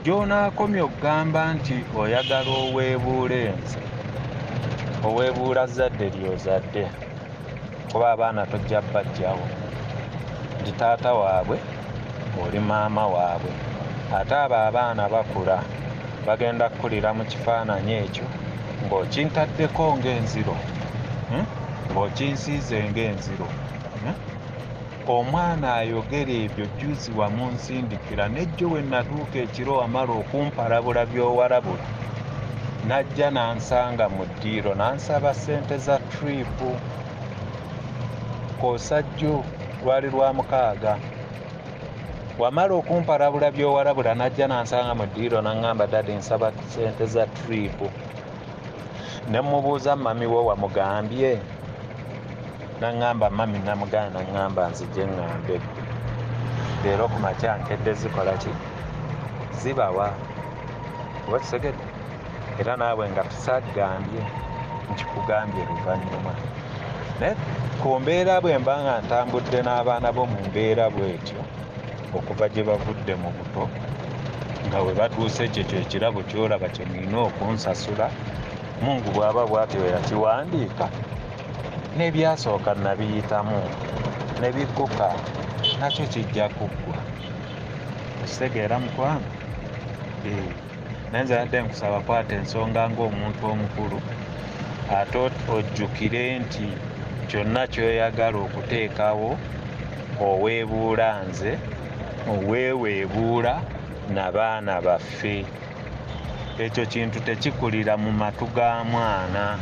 gy'onaakomya okugamba nti oyagala oweebuula ensi oweebuula zadde lyozadde kuba abaana tojja bajjawo nti taata waabwe oli maama waabwe ate abo abaana bakula bagenda kukulira mu kifaananyi ekyo ng'okintaddeko ng'enziro ng'okinsiize ng'enziro omwana ayogera ebyo juzi wamunsindikira nejjo we natuuka ekiro wamala okumpalabula by'owalabula najja nansanga mu ddiiro nansaba ssente za tripu koosajjo lwali lwa 6 wamala okumpalabula by'owalabula najja nansanga mu ddiiro naŋŋamba dadi nsaba ssente za tripu ne mubuuza mami wo wamugambye naŋŋamba mami namugana naŋŋamba nzije ŋŋambe leero ku makya nkedde zikola ki zibawa oba kisegedde era naawe nga tusaggambye nkikugambye luvannyuma naye ku mbeera bwe mba nga ntambudde n'abaana bo mu mbeera bwetyo okuva gye bavudde mu buto nga we batuuse ekyo kyekirabo kyolaba kye nina okunsasula Mungu bw'aba bw'atyo yakiwandiika n'ebyasooka nabiyitamu ne bigguka nakyo kijja kuggwa. Okitegeera mukwano? Naye nze yadde nkusaba kwata ensonga ng'omuntu omukulu ate ojjukire nti kyonna ky'oyagala okuteekawo oweebuula nze oweeweebuula n'abaana baffe. Ekyo kintu tekikulira mu matu ga mwana.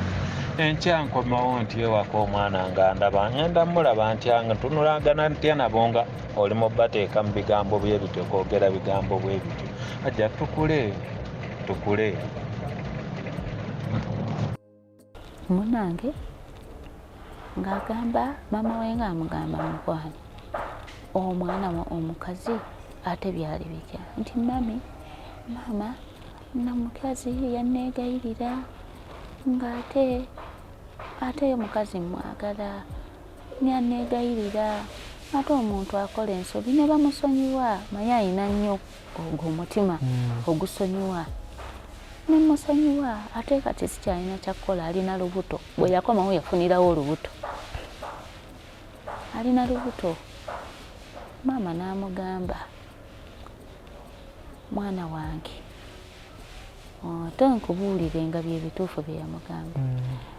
Enkya nkomawo nti ewaka omwana nga ndaba ngenda mulaba ntya nga tunulagana ntya nabo nga oli mu bateeka mu bigambo bye bityo kwogera bigambo bwe bityo. Ajja tukule. Munange ng'agamba mama we ng'amugamba mukwano omwana omukazi ate byali bijja nti mama namukazi yanneegayirira ng'ate omukazi mwagala yanneegayirira ate omuntu akola ensobi ne bamusonyiwa naye alina nnyo ogwo omutima ogusonyiwa nemusonyiwa ate kati sikyalina kyakukola alina lubuto bwe yakomawo yafunirawo olubuto alina lubuto. Maama n'amugamba mwana wange tonkubuulire nga bye bituufu bye yamugamba.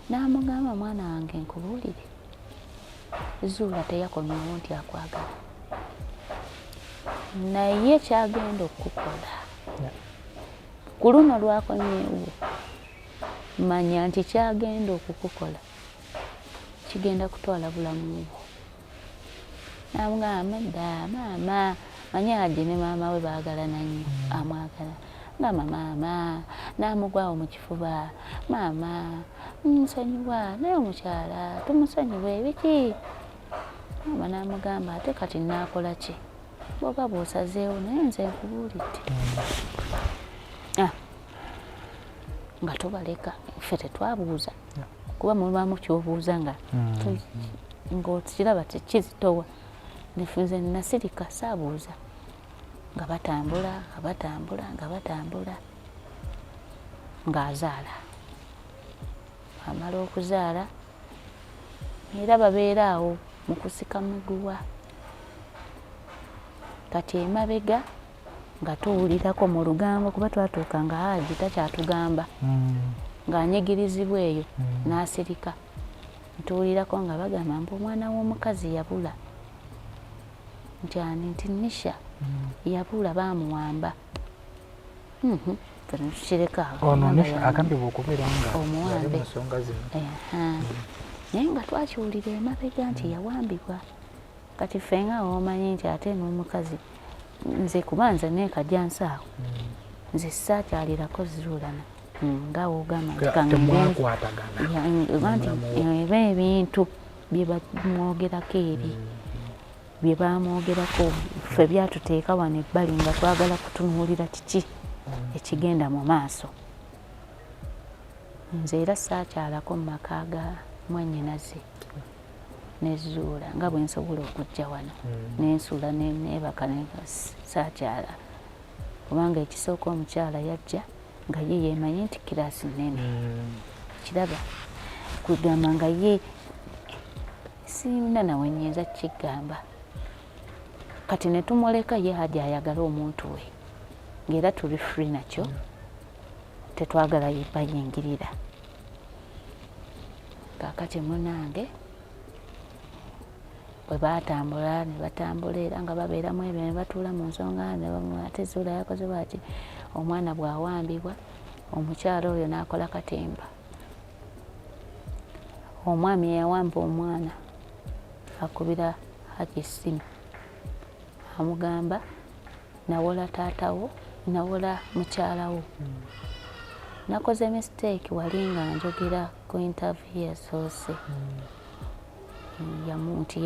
N'amugamba mwana wange nkubuulire Zuula teyakomyewo nti akwagala naye kyagenda okukola ku luno lwakomyewo manya nti kyagenda okukukola kigenda kutwala bulamu bwo. N'amugamba dda maama manya Hajji ne maama we baagalana nnyo amwagala ngamba maama n'amugwawo mu kifuba maama nsonyiwa naye omukyala tumusonyiwe biki. Maama n'amugamba ate kati naakola ki bw'oba bw'osazeewo naye nze nkubuulidde nga tobaleka ffe tetwabuuza kuba mubaamu kyobuuza nga ng'okiraba tekizitowa nefunze nasirika saabuuza nga batambula ng'azaala. Amala okuzaala era babeera awo mu kusika muguwa kati emabega nga tuwulirako mu lugambo kuba twatuuka nga Hajji takyatugamba ng'anyigirizibwa eyo n'asirika ntuwulirako nga bagamba mbu omwana w'omukazi yabula nti ani nti Nisha yabula baamuwamba. Tukireka ono Nisha agambibwa okubeera nga omuwambe mu nsonga zino naye nga twakiwulira emabega nti yawambibwa. Kati ffe nga omanyi nti ate n'omukazi nze kuba nze neekajjansaawo nze saakyalirako Zuulana nga woogamba nti eba ebintu bye bamwogerako eri bye bamwogerako ffe byatuteeka wano ebbali nga twagala kutunuulira kiki ekigenda mu maaso. Nze era saakyalako mu maka ga mwannyinaze ne Zuula nga bwe nsobola okujja wano nensula neebaka saakyala kubanga ekisooka omukyala yajja nga ye yeemanyi nti kiraasi nnene kiraba kugamba nga ye sirina nawe nnyinza kukigamba. Kati ne tumuleka ye Hajji ayagala omuntu we ng'era tuli free nakyo tetwagala bayingirira. Kaakati munange bwe baatambula ne batambula era nga babeeramu ebyo ne batuula mu nsonga ate Zuula yakoze bwaki omwana bw'awambibwa omukyala oyo n'akola katemba. Omwami yawamba omwana akubira Hajji essimu amugamba nawola taatawo nawola mukyalawo nakoze mistake wali nga njogera ku interview yasoose nti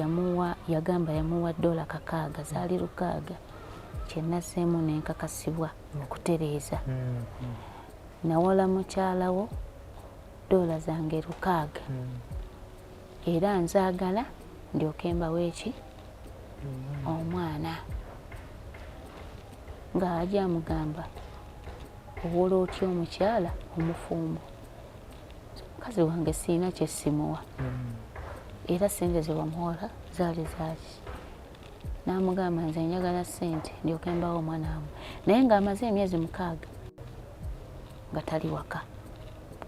yagamba yamuwa $600 zaali 600 kyenazzeemu nenkakasibwa okutereeza nawola mukyalawo $600 zange 600 era nzaagala ndyoke mbaweeki omwana nga ajja amugamba owola otya omukyala omufumbo mukazi wange siina kyesimuwa era sente ze wamuwola zaali zaaki n'amugamba nze njagala ssente ndyoke mbawo omwana wamu naye ng'amaze emyezi 6 nga tali waka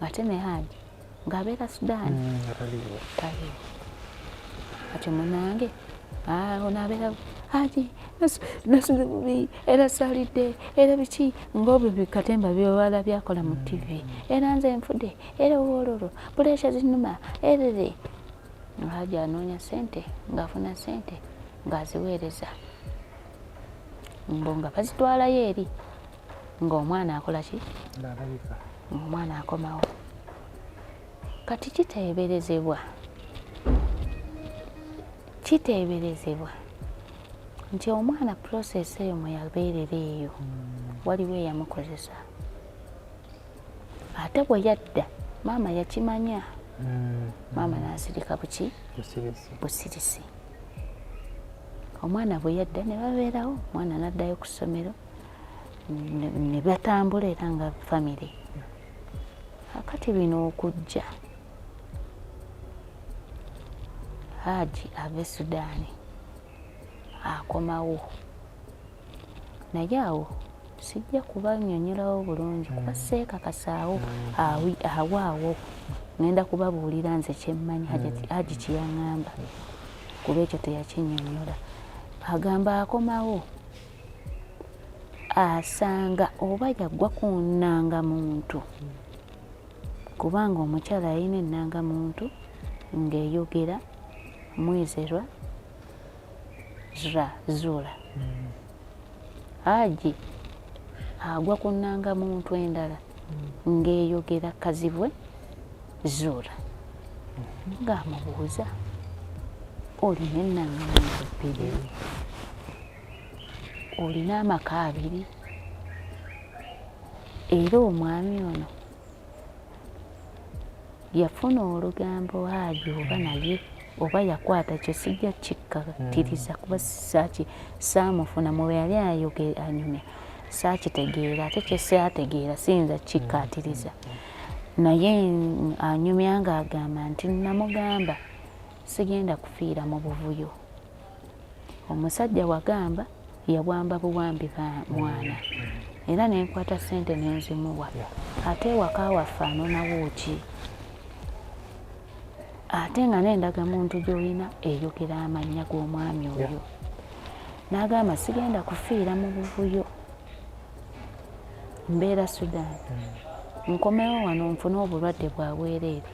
ate ne Hajji ng'abeera Sudaani taliwo ati munange onaabeera Hajji nasuze bubi era salidde era biki ng'obyo bikatemba byewala byakola mu TV era nze nfudde era wololo puleesha zinuma erere Hajji anoonya ssente ng'afuna ssente ng'aziweereza mbo nga bazitwalayo eri ng'omwana akola ki omwana akomawo kati kiteeberezebwa nti omwana process eyo mwe yabeerera eyo waliwo eyamukozesa ate bwe yadda maama yakimanya maama n'asirika buki busirisi omwana bwe yadda ne babeerawo omwana n'addayo ku ssomero ne batambula era nga famire akati bino okujja Hajji ave Sudaani akomawo naye awo sijja kubannyonnyolawo bulungi kuba seekakasaawo awaawo ngenda kubabuulira nze kyemmanyi Hajji kyeyaŋŋamba kuba ekyo teyakinnyonnyola agamba akomawo asanga oba yaggwa ku nnangamuntu kubanga omukyala alina ennangamuntu ng'eyogera mwizerwa zula Hajji agwa ku nnangamuntu endala ng'eyogera kazibwe zula ng'amubuuza olina ennangamuntu 2 olina amaka 2 era omwami ono yafuna olugambo Hajji oba naye oba yakwata kyo sijja kikkatiriza kuba saamufuna mwe yali ayogera anyumya saakitegeera ate kyesaategeera siyinza kikkatiriza naye anyumya ng'agamba nti namugamba sigenda kufiira mu buvuyo omusajja wagamba yabwamba buwambi mwana era nenkwata ssente nenzimuwa ate ewaka waffe anonawo ki ate nga n'endagamuntu gy'olina eyogera amannya g'omwami oyo n'agamba sigenda kufiira mu buvuyo mbeera Sudaani nkomewo wano nfune obulwadde bwa bwereere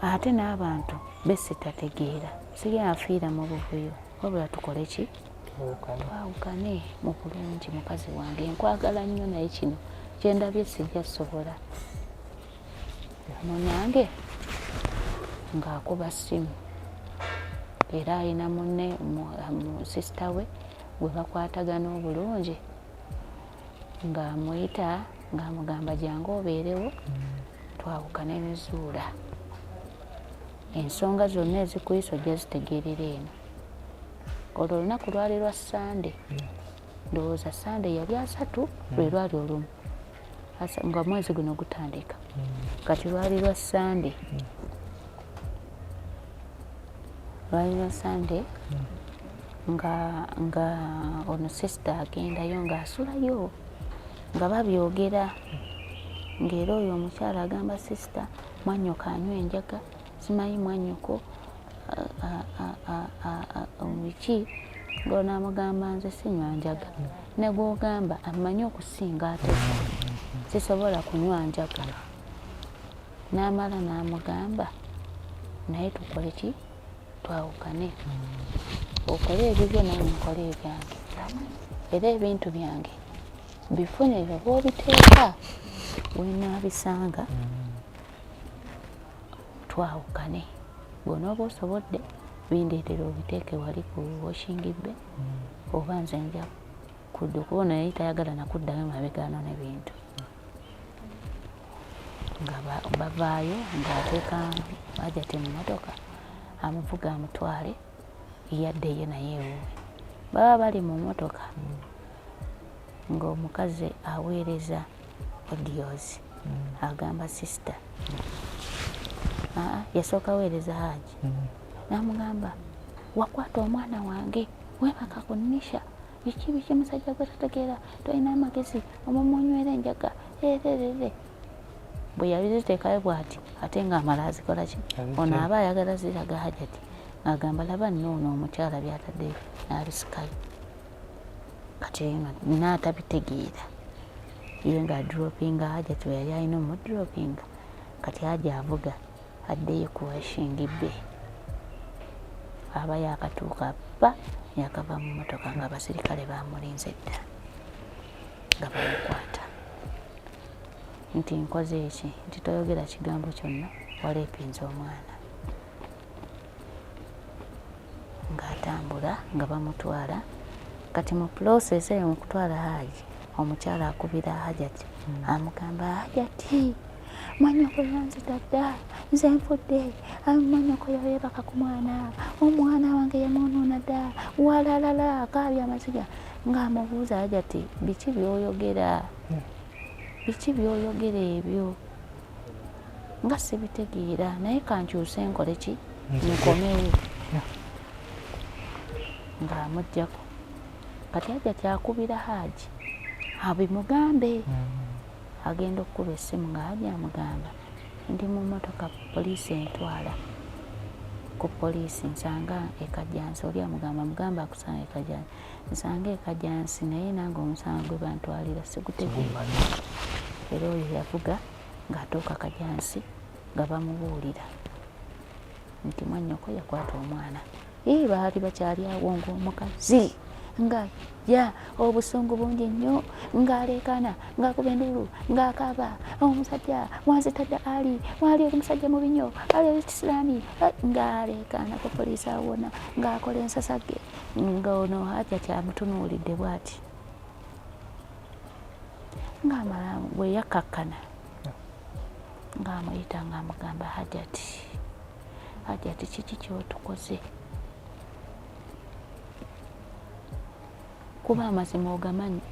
ate n'abantu besitategeera sigenda fiira mu buvuyo wabula tukole ki twawukane mu bulungi mukazi wange nkwagala nnyo naye kino kyendabye sijja sobola munange ng'akuba ssimu era alina munne sisita we gwe bakwatagana obulungi ng'amuyita ng'amugamba jangu obeerewo twawukane ne Zuula ensonga zonna ezikuyisa ojja zitegeerera eno olwo olunaku lwali lwa Sande ndowooza Sande yali 3 lwe lwali olumu nga mwezi guno gutandika kati lwali lwa Sande nga ono sisita agendayo ng'asulayo nga babyogera ng'era oyo omukyala agamba sisita mwannyoko anywa enjaga simanyi mwannyoko biki ng'onaamugamba nze sinywa njaga ne gw'ogamba amanyi okusinga ate sisobola kunywa njaga n'amala n'amugamba naye tukole ki twawukane okole ebibyo naye nkole ebyange era ebintu byange bifune ebyo bw'obiteeka wenaabisanga twawukane bw'onooba osobodde bindeetera obiteeke wali ku washingibbe oba nze nja kudda okubona naye tayagala nakuddayo mabegano n'ebintu nga bavaayo ng'ateeka Hajjati mu motoka amuvuga amutwale yaddeyo naye ewuwe baba bali mu motoka ng'omukazi aweereza audios agamba sisita yasooka aweereza Hajji n'amugamba wakwata omwana wange webaka kunisha biki musajja gwe tategeera tolina amagezi omumunywera enjaga ererere bwe yabiziteekayo bw'ati ate ng'amala azikola ki ono aba ayagala ziraga Hajjati agamba laba noono omukyala byataddeyo n'abisikayo kati n'atabitegeera ye ng'adropinga Hajjati we yali alina omudropinga kati Hajji avuga addeyo ku washingi bbe aba yakatuuka bba yakava mu mmotoka ng'abasirikale bamulinze dda nga bamukwata nti nkoze eki nti toyogera kigambo kyonna waleepinza omwana ng'atambula nga bamutwala kati mu process eyo mu kutwala Hajji omukyala akubira Hajjati amugamba Hajjati manyoko yanzita dda nze nfudde manyoko yabaka ku mwana omwana wange yamwonoona dda walalala akaabya amaziga ng'amubuuza Hajjati biki by'oyogera ebyo nga sibitegeera naye kankyuse nkole ki nkomewo ng'amuggyako kati Hajjati akubira Hajji abimugambe agenda okukuba essimu nga Hajji amugamba ndi mu mmotoka poliisi entwala ku poliisi nsanga ekajjansi oli amugamba akusanga ekajjansi nsanga ekajjansi naye nange omusango gwe bantwalira sigutegeera era oyo yavuga ng'atuuka kajjansi nga bamubuulira nti mwannyoko yakwata omwana baali bakyali awo ng'omukazi nga ya obusungu bungi nnyo ng'aleekaana ng'akuba endulu ng'akaaba omusajja wanzitadde ali wali omusajja mu binyo ali ekisilaani ng'aleekaana ku poliisi awona ng'akola ensasage ng'ono Hajjati amutunuulidde bw'ati ng'amala bwe yakkakkana ng'amuyita ng'amugamba Hajjati kiki ky'otukoze kuba amazima ogamanyi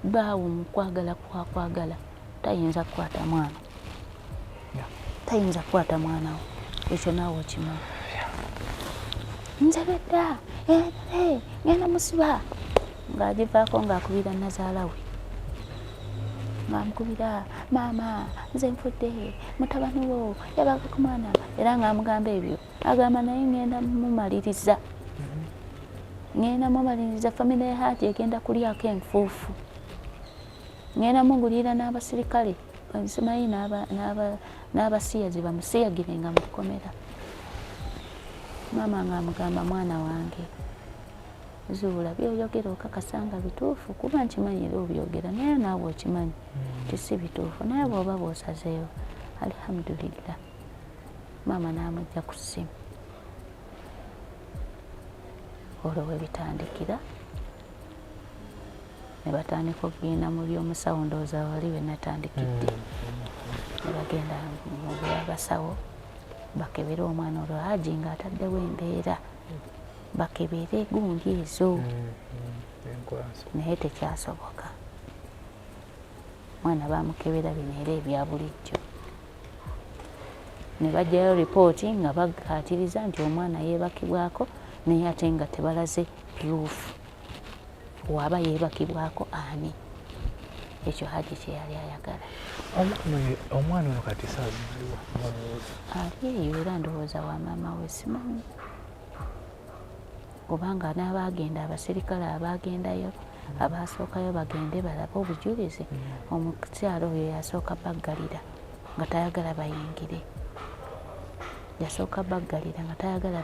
baawo mu kwagala kwakwagala tayinza kukwata mwana we ekyo naawe okimanyi nze bedda ngenda musiba ng'agivaako ng'akubira nazaala we ng'amukubira maama nze nfudde mutabani wo yabaka ku mwana era ng'amugamba ebyo agamba naye ngenda mumaliriza famire ya Hajji egenda kulyako enfuufu ngenda mugulira n'abasirikale simanyi n'abasiyazi bamusiyagirenga mu kukomera maama ng'amugamba mwana wange zuula byoyogera okakasanga bituufu kuba nkimanyi era obyogera naye naawe okimanyi ti si bituufu naye bw'oba bw'osazeewo alhamdulillah maama n'amugya ku ssimu olwo we bitandikira ne batandika okugenda mu by'omusawo ndowooza wali we natandikidde ne bagenda mu byabasawo bakebere omwana olwo Hajji ng'ataddewo embeera bakebere gundi ezo naye tekyasoboka mwana bamukebera bino era ebya bulijjo ne bajjayo ripooti nga bakaatiriza nti omwana yeebakibwako naye ate nga tebalaze proof waba yeebakibwako ani ekyo Hajji kye yali ayagala omwana ono kati saazibwa ali eyo era ndowooza wa maama we simanyi kubanga n'abaagenda abasirikale abaagendayo abaasookayo bagende balabe obujulizi omukyalo oyo yasooka baggalira nga tayagala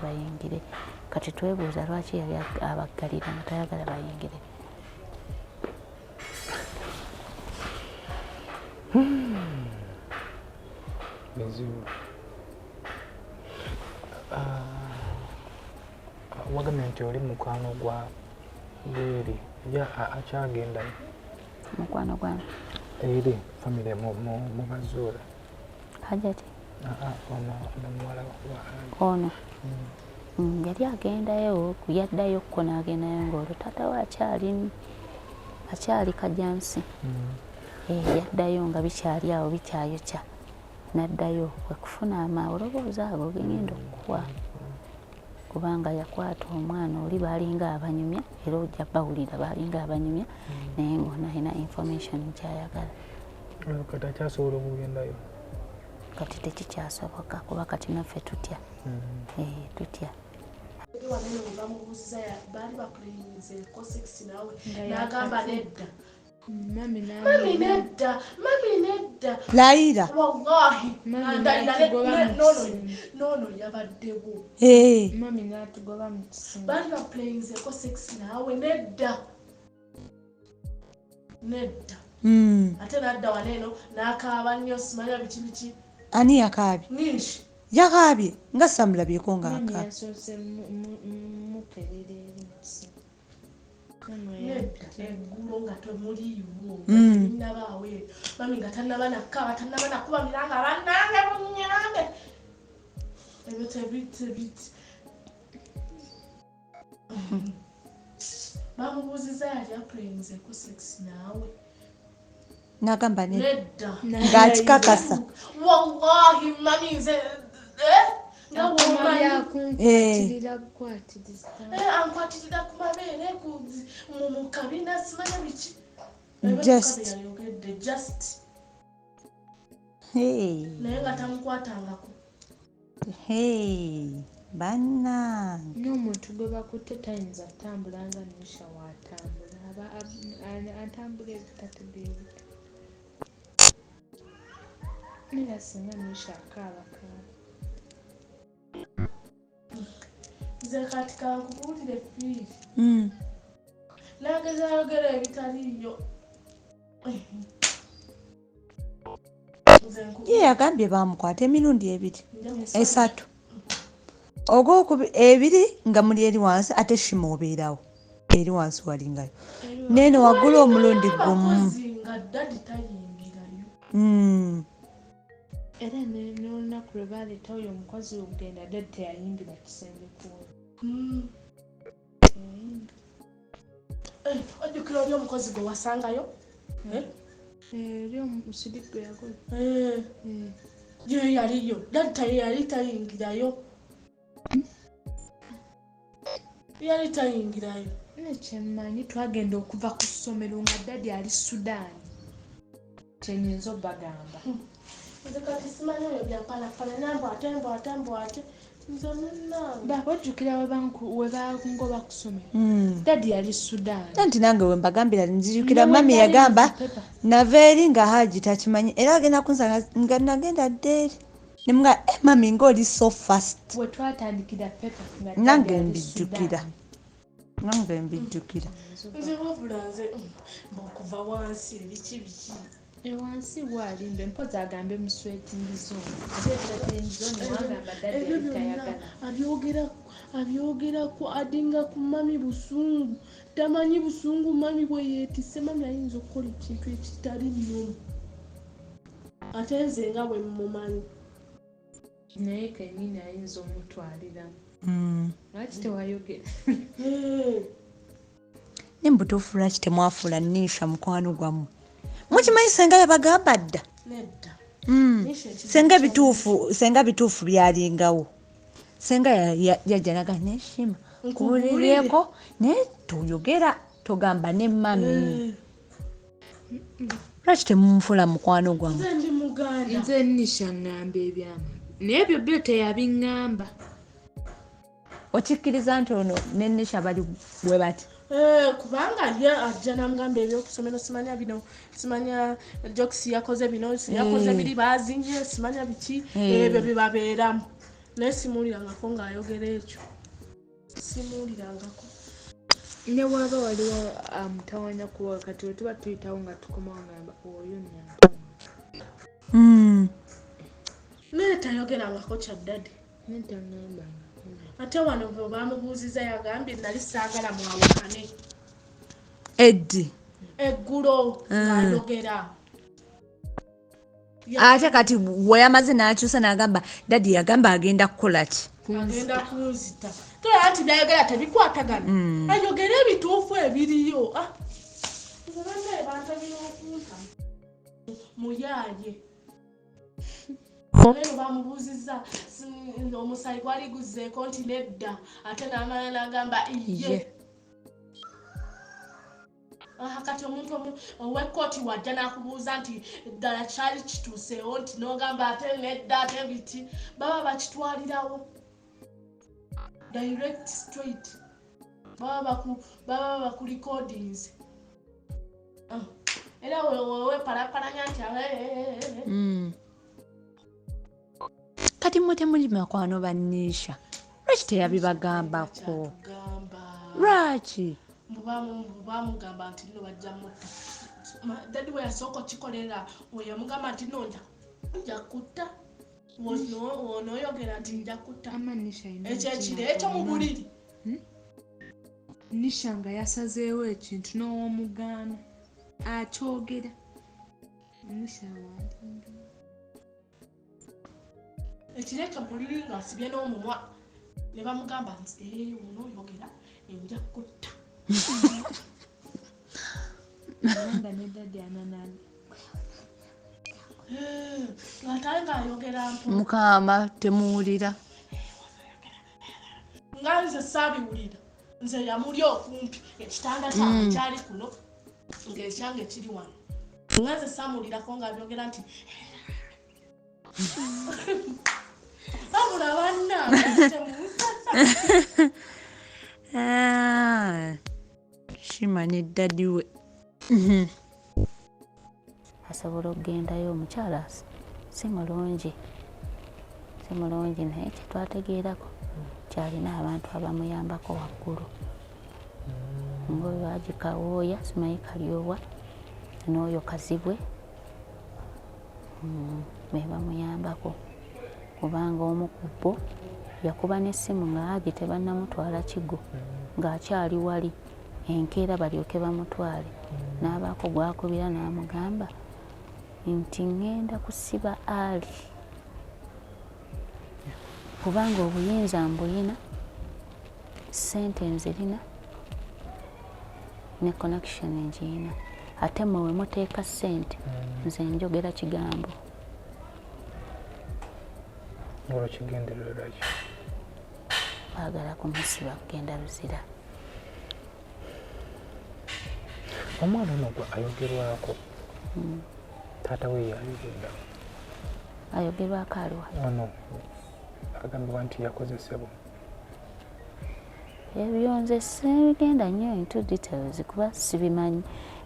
bayingire kati twebuuza lwaki yali abaggalira nga tayagala bayingire wagambye nti oli mukwano gwa Bweri akyagendayo mukwano gwange eri famire mu bazuula Hajjati omuwala ono yali agendayo yaddayo kko n'agendayo ng'olwo taata we akyali kajjansi yaddayo nga bikyali awo bikyayokya n'addayo wekufuna olowooza ago gengenda okuwa kubanga yakwata omwana oli balinga abanyumya era ojja bawulira balinga abanyumya naye ng'onalina information kyayagala kati akyasobola okugendayo kati tekikyasoboka kuba kati naffe tutya tutya baali bakulinzeko sex nawe n'agamba nedda Mami nedda Laira wallahi nono yabaddewo mami n'atugoba mu kisimba baali bakulinzeko sex nawe nedda ate nadda waneeno n'akaaba nnyo simanya biki ani yakaabye ninshi yakaabye nga samulabyeko mami ngaaka yasoose mukerera eri mu kisimba eggulo nga temuliiwo nabaawe mami nga tannaba nakkaaba tannaba nakubamira nga bannange munnyange ebyo tebiti bamubuuziza yali aplayingzeko sex naawe n'agamba nedda ng'akikakasa wallahi mami nze yakunkwatira kukwatiriza ankwatirira ku mabeere mu kabina simanya biki yayogedde just naye nga tamukwatangako bannange n'omuntu gwe bakutte tayinza atambula nga nisha waatambula aba atambula ebitategeera nera singa nisha akaabakaaba nze kati kankubuulire fiiri nageza yogera ebitaliyo ye yagambye bamukwata emirundi 3 ebiri nga muli eri wansi ate shima obeerawo eri wansi walingayo nene waggula omulundi gumu nga dadi tayingirayo era n'olunaku lwe baleeta oyo omukozi ogenda dadi teyayingira kisenge kuwo ojjukira oli omukozi gwe wasangayo eri omusiri gwe yakola ye yaliyo dadi yali tayingirayo yali tayingirayo nekyemmanyi twagenda okuva ku ssomero nga dadi ali Sudaani kyenyinza obbagamba nze kati simanyi oyo byapalapala nambwate nze munnange baba ojjukira webangoba ku ssomero dadi yali Sudaani anti nange we mbagambira nzijukira mami yagamba nava eri nga Hajji takimanyi era agenda kunsanga nga nagenda ddeeri nemuga mami ng'oli so fast we twatandikira pepa nange mbijjukira nze wabula nze okuva wansi ebiki ewansi bwalimbe mpozi agambe mu swetingi zone ebyo byonna abyogeraku adinga ku mami busungu tamanyi busungu mami bwe yeetisse mami ayinza okukola ekintu ekitali nnomu ate nze nga bwe mmumanyi naye kenyini ayinza omutwaliramu lwaki tewayogera nembutuufu lwaki temwafuula nisha mukwano gwamu mukimanyi senga yabagamba dda senga bituufu byalingawo senga yajjanaga neshima kubuliryeko naye tuyogera togamba ne mami lwaki temumufuula mukwano gwamu nze ndi muganda nze nisha ŋŋamba ebyama naye ebyo byo teyabiŋŋamba okikkiriza nti ono nenisha bali bwe bati kubanga ye ajja namugamba ebyokusomero simanya bino simanya jokisi yakoze bino yakoze biri bazinye simanya biki ebyo bibabeeramu naye simuulirangako ng'ayogera ekyo simuulirangako ne waba waliwo amutawanya kuwa kati we tuba tuyitawo nga tukomawo ngamba oyo nyange naye tayogerangako kyaddadi netaŋŋamba ate wano bwe bamubuuziza yagambye nali saagala mwawukane eddi eggulo ng'ayogera ate kati weyamaze n'akyusa n'agamba dadi yagamba agenda kukola ki agenda kunzita toya anti byayogera tebikwatagana ayogera ebituufu ebiriyo banne bantabira okunta muyaaye Lero bamubuuzizza omusayi gwali guzzeeko nti nedda ate n'amala n'agamba iye. Kati omuntu ow'ekkooti wajja n'akubuuza nti ddala kyali kituuseewo nti n'ogamba ate nedda ate biti baba bakitwalirawo direct straight baba baku recordings era wewe palapalanya nti kati muli makwano bannisha lwaki teyabibagambako lwaki bamugamba nti nno bajja mutta dadi we yasooka kikolera weyamugamba nti no nja kutta wonooyogera nti nja kutta ekyo ekireeto mu buliri Nisha nga yasazeewo ekintu n'owomugaana akyogera Nisha wantu ekireeto mu buliri ng'asibye n'omumwa ne bamugamba nti wonooyogera nja kutta Nanga ne dadi ananani ng'atale ng'ayogera Mukama temuwulira nga nze saabiwulira nze yamuli okumpi ekitanda kyange kyali kuno ng'ekyange kiri wano nga nze saamuwulirako ng'abyogera nti abula bannange temunsasa kimanyi dadi we asobola okugendayo omukyala si mulungi naye kyetwategeerako kyalina abantu abamuyambako waggulu ngaoyo Hajji Kawooya simanyi kalyowa n'oyo Kazibwe be bamuyambako kubanga omu ku bo yakuba n'essimu nga Hajji tebannamutwala Kigo ng'akyali wali enkeera balyoke bamutwale n'abaako gwakubira n'amugamba nti ngenda kusiba Ali kubanga obuyinza mbuyina ssente nzirina ne connection njiyina ate mmwe we muteeka ssente nze njogera kigambo olwokigenderera ki baagala kumusiba kugenda luzira omwana ono gwe ayogerwako taata we yayogera ayogerwako aliwa ono agambibwa nti yakozesebwa ebyo nze sibigenda nnyo into details kuba sibimanyi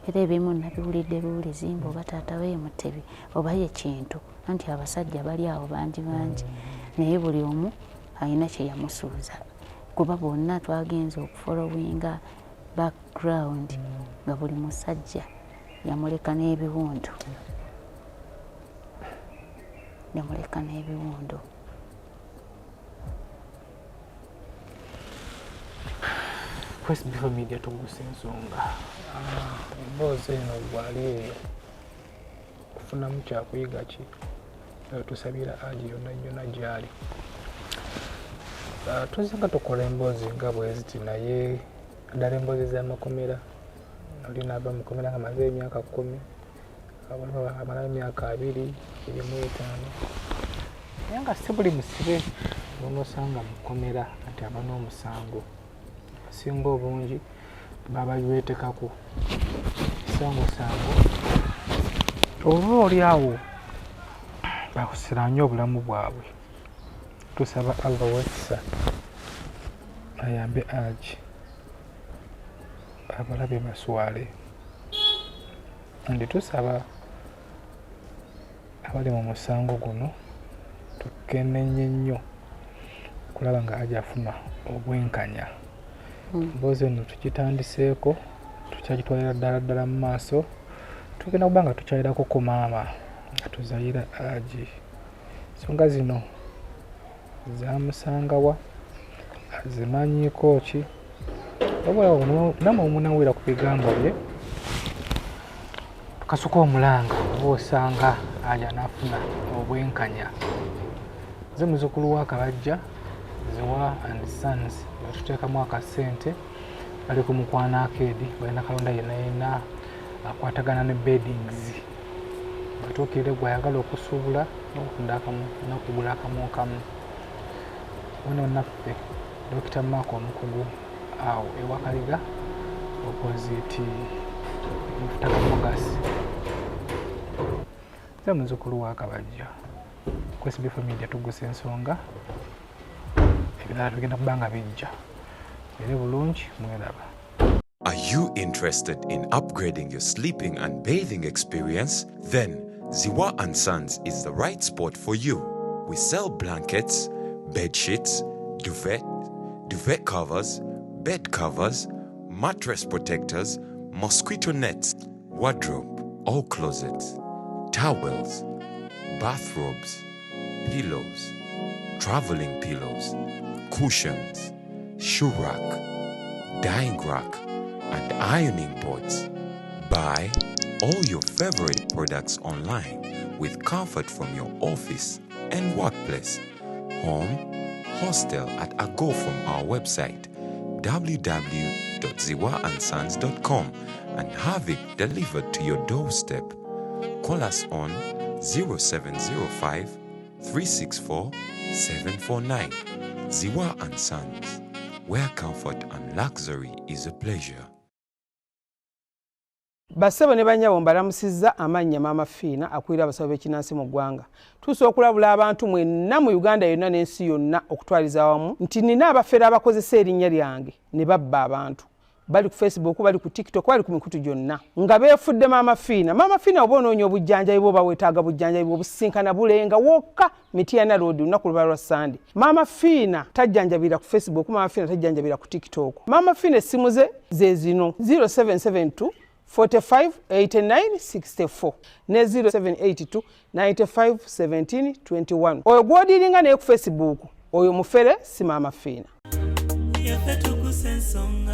era ebimu nabiwulidde buwulizi mbu oba taata we mutebi oba ye kintu anti abasajja bali awo bangi naye buli omu alina kye yamusuuza kuba bonna twagenza okufolowinga background nga buli musajja yamuleka n'ebiwundu SB4 Media Tuggussa Enssonga emboozi eno gwali eyo okufunamu kyakuyiga ki tusabira Hajji yonna gyali tuzze nga tukola emboozi nga bweziti naye ddala emboozi z'amakomera oli naaba mukomera nga maze emyaka 10 amalayo emyaka 2, 25 naye nga si buli musibe bonosanga mukomera nti aba n'omusango singa obungi baba betekako sango oba oli awo bakusiranye obulamu bwabwe tusaba Allah wekisa ayambe Hajji abalabe baswale ndi tusaba abali mu musango guno tukenenye nnyo kulaba nga Hajji afuna obwenkanya emboozi eno tukitandiseeko tukyagitwalira ddala mu maaso tugenda kuba nga tukyalirako ku maama nga tuzayira Hajji ensonga zino zamusangawa azimanyiiko ki namwe omunawera ku bigambo bye tukasuka omulanga oba osanga Hajji anaafuna obwenkanya ze muzzukulu wa Kabajja Ziwa and Sons batuteekamu akasente bali ku mukwana akeedi balina kalonda yenna akwatagana ne beddings batuukirire gwayagala okusuubula n'okugula akamu kamu. Ono naffe Dr. Marko Omukugu awo ewakaliga opposite mufutaka mogasi. Nze muzzukulu wa Kabajja ku SB4 Media Tuggussa Enssonga. Ebirala tugenda kubanga bijja. Bere bulungi mweraba. Are you interested in upgrading your sleeping and bathing experience? Then Ziwa & Sons is the right spot for you. We sell blankets, bed sheets, duvet covers, bed covers, mattress protectors, mosquito nets, wardrobe, all closets, towels, bathrobes, pillows, traveling pillows, cushions, shoe rack, dyeing rack, and ironing boards. Buy all your favorite products online with comfort from your office and workplace, home, hostel at a go from our website www.ziwaansons.com and have it delivered to your doorstep. Call us on 0705 364 749. Ziwa & Sons, where comfort and luxury is a pleasure. Bassebo ne banyabo mbalamusizza amannya Maama Fiina akulira abasawo b'ekinnansi mu ggwanga. Tuuse okulabula abantu mwenna mu Uganda yonna n'ensi yonna okutwaliza awamu nti nina abafere abakozesa erinnya lyange ne babba abantu. Bali ku Facebook, bali ku TikTok, bali ku mikutu gyonna nga beefudde Maama Fiina. Maama Fiina oba onoonya obujjanjabi bwo bawetaaga bujjanjabi obusisinkana bulenga wokka Mityana Road lunaku luba lwa Sunday. Maama Fiina tajjanjabira ku Facebook, Maama Fiina tajjanjabira ku TikTok. Maama Fiina essimu ze zino 0772 45 89 64 ne 0782 95 17 21. Oyo gw'odiringa naye ku Facebook oyo mufere si Maama Fiina. Tuggussa Enssonga.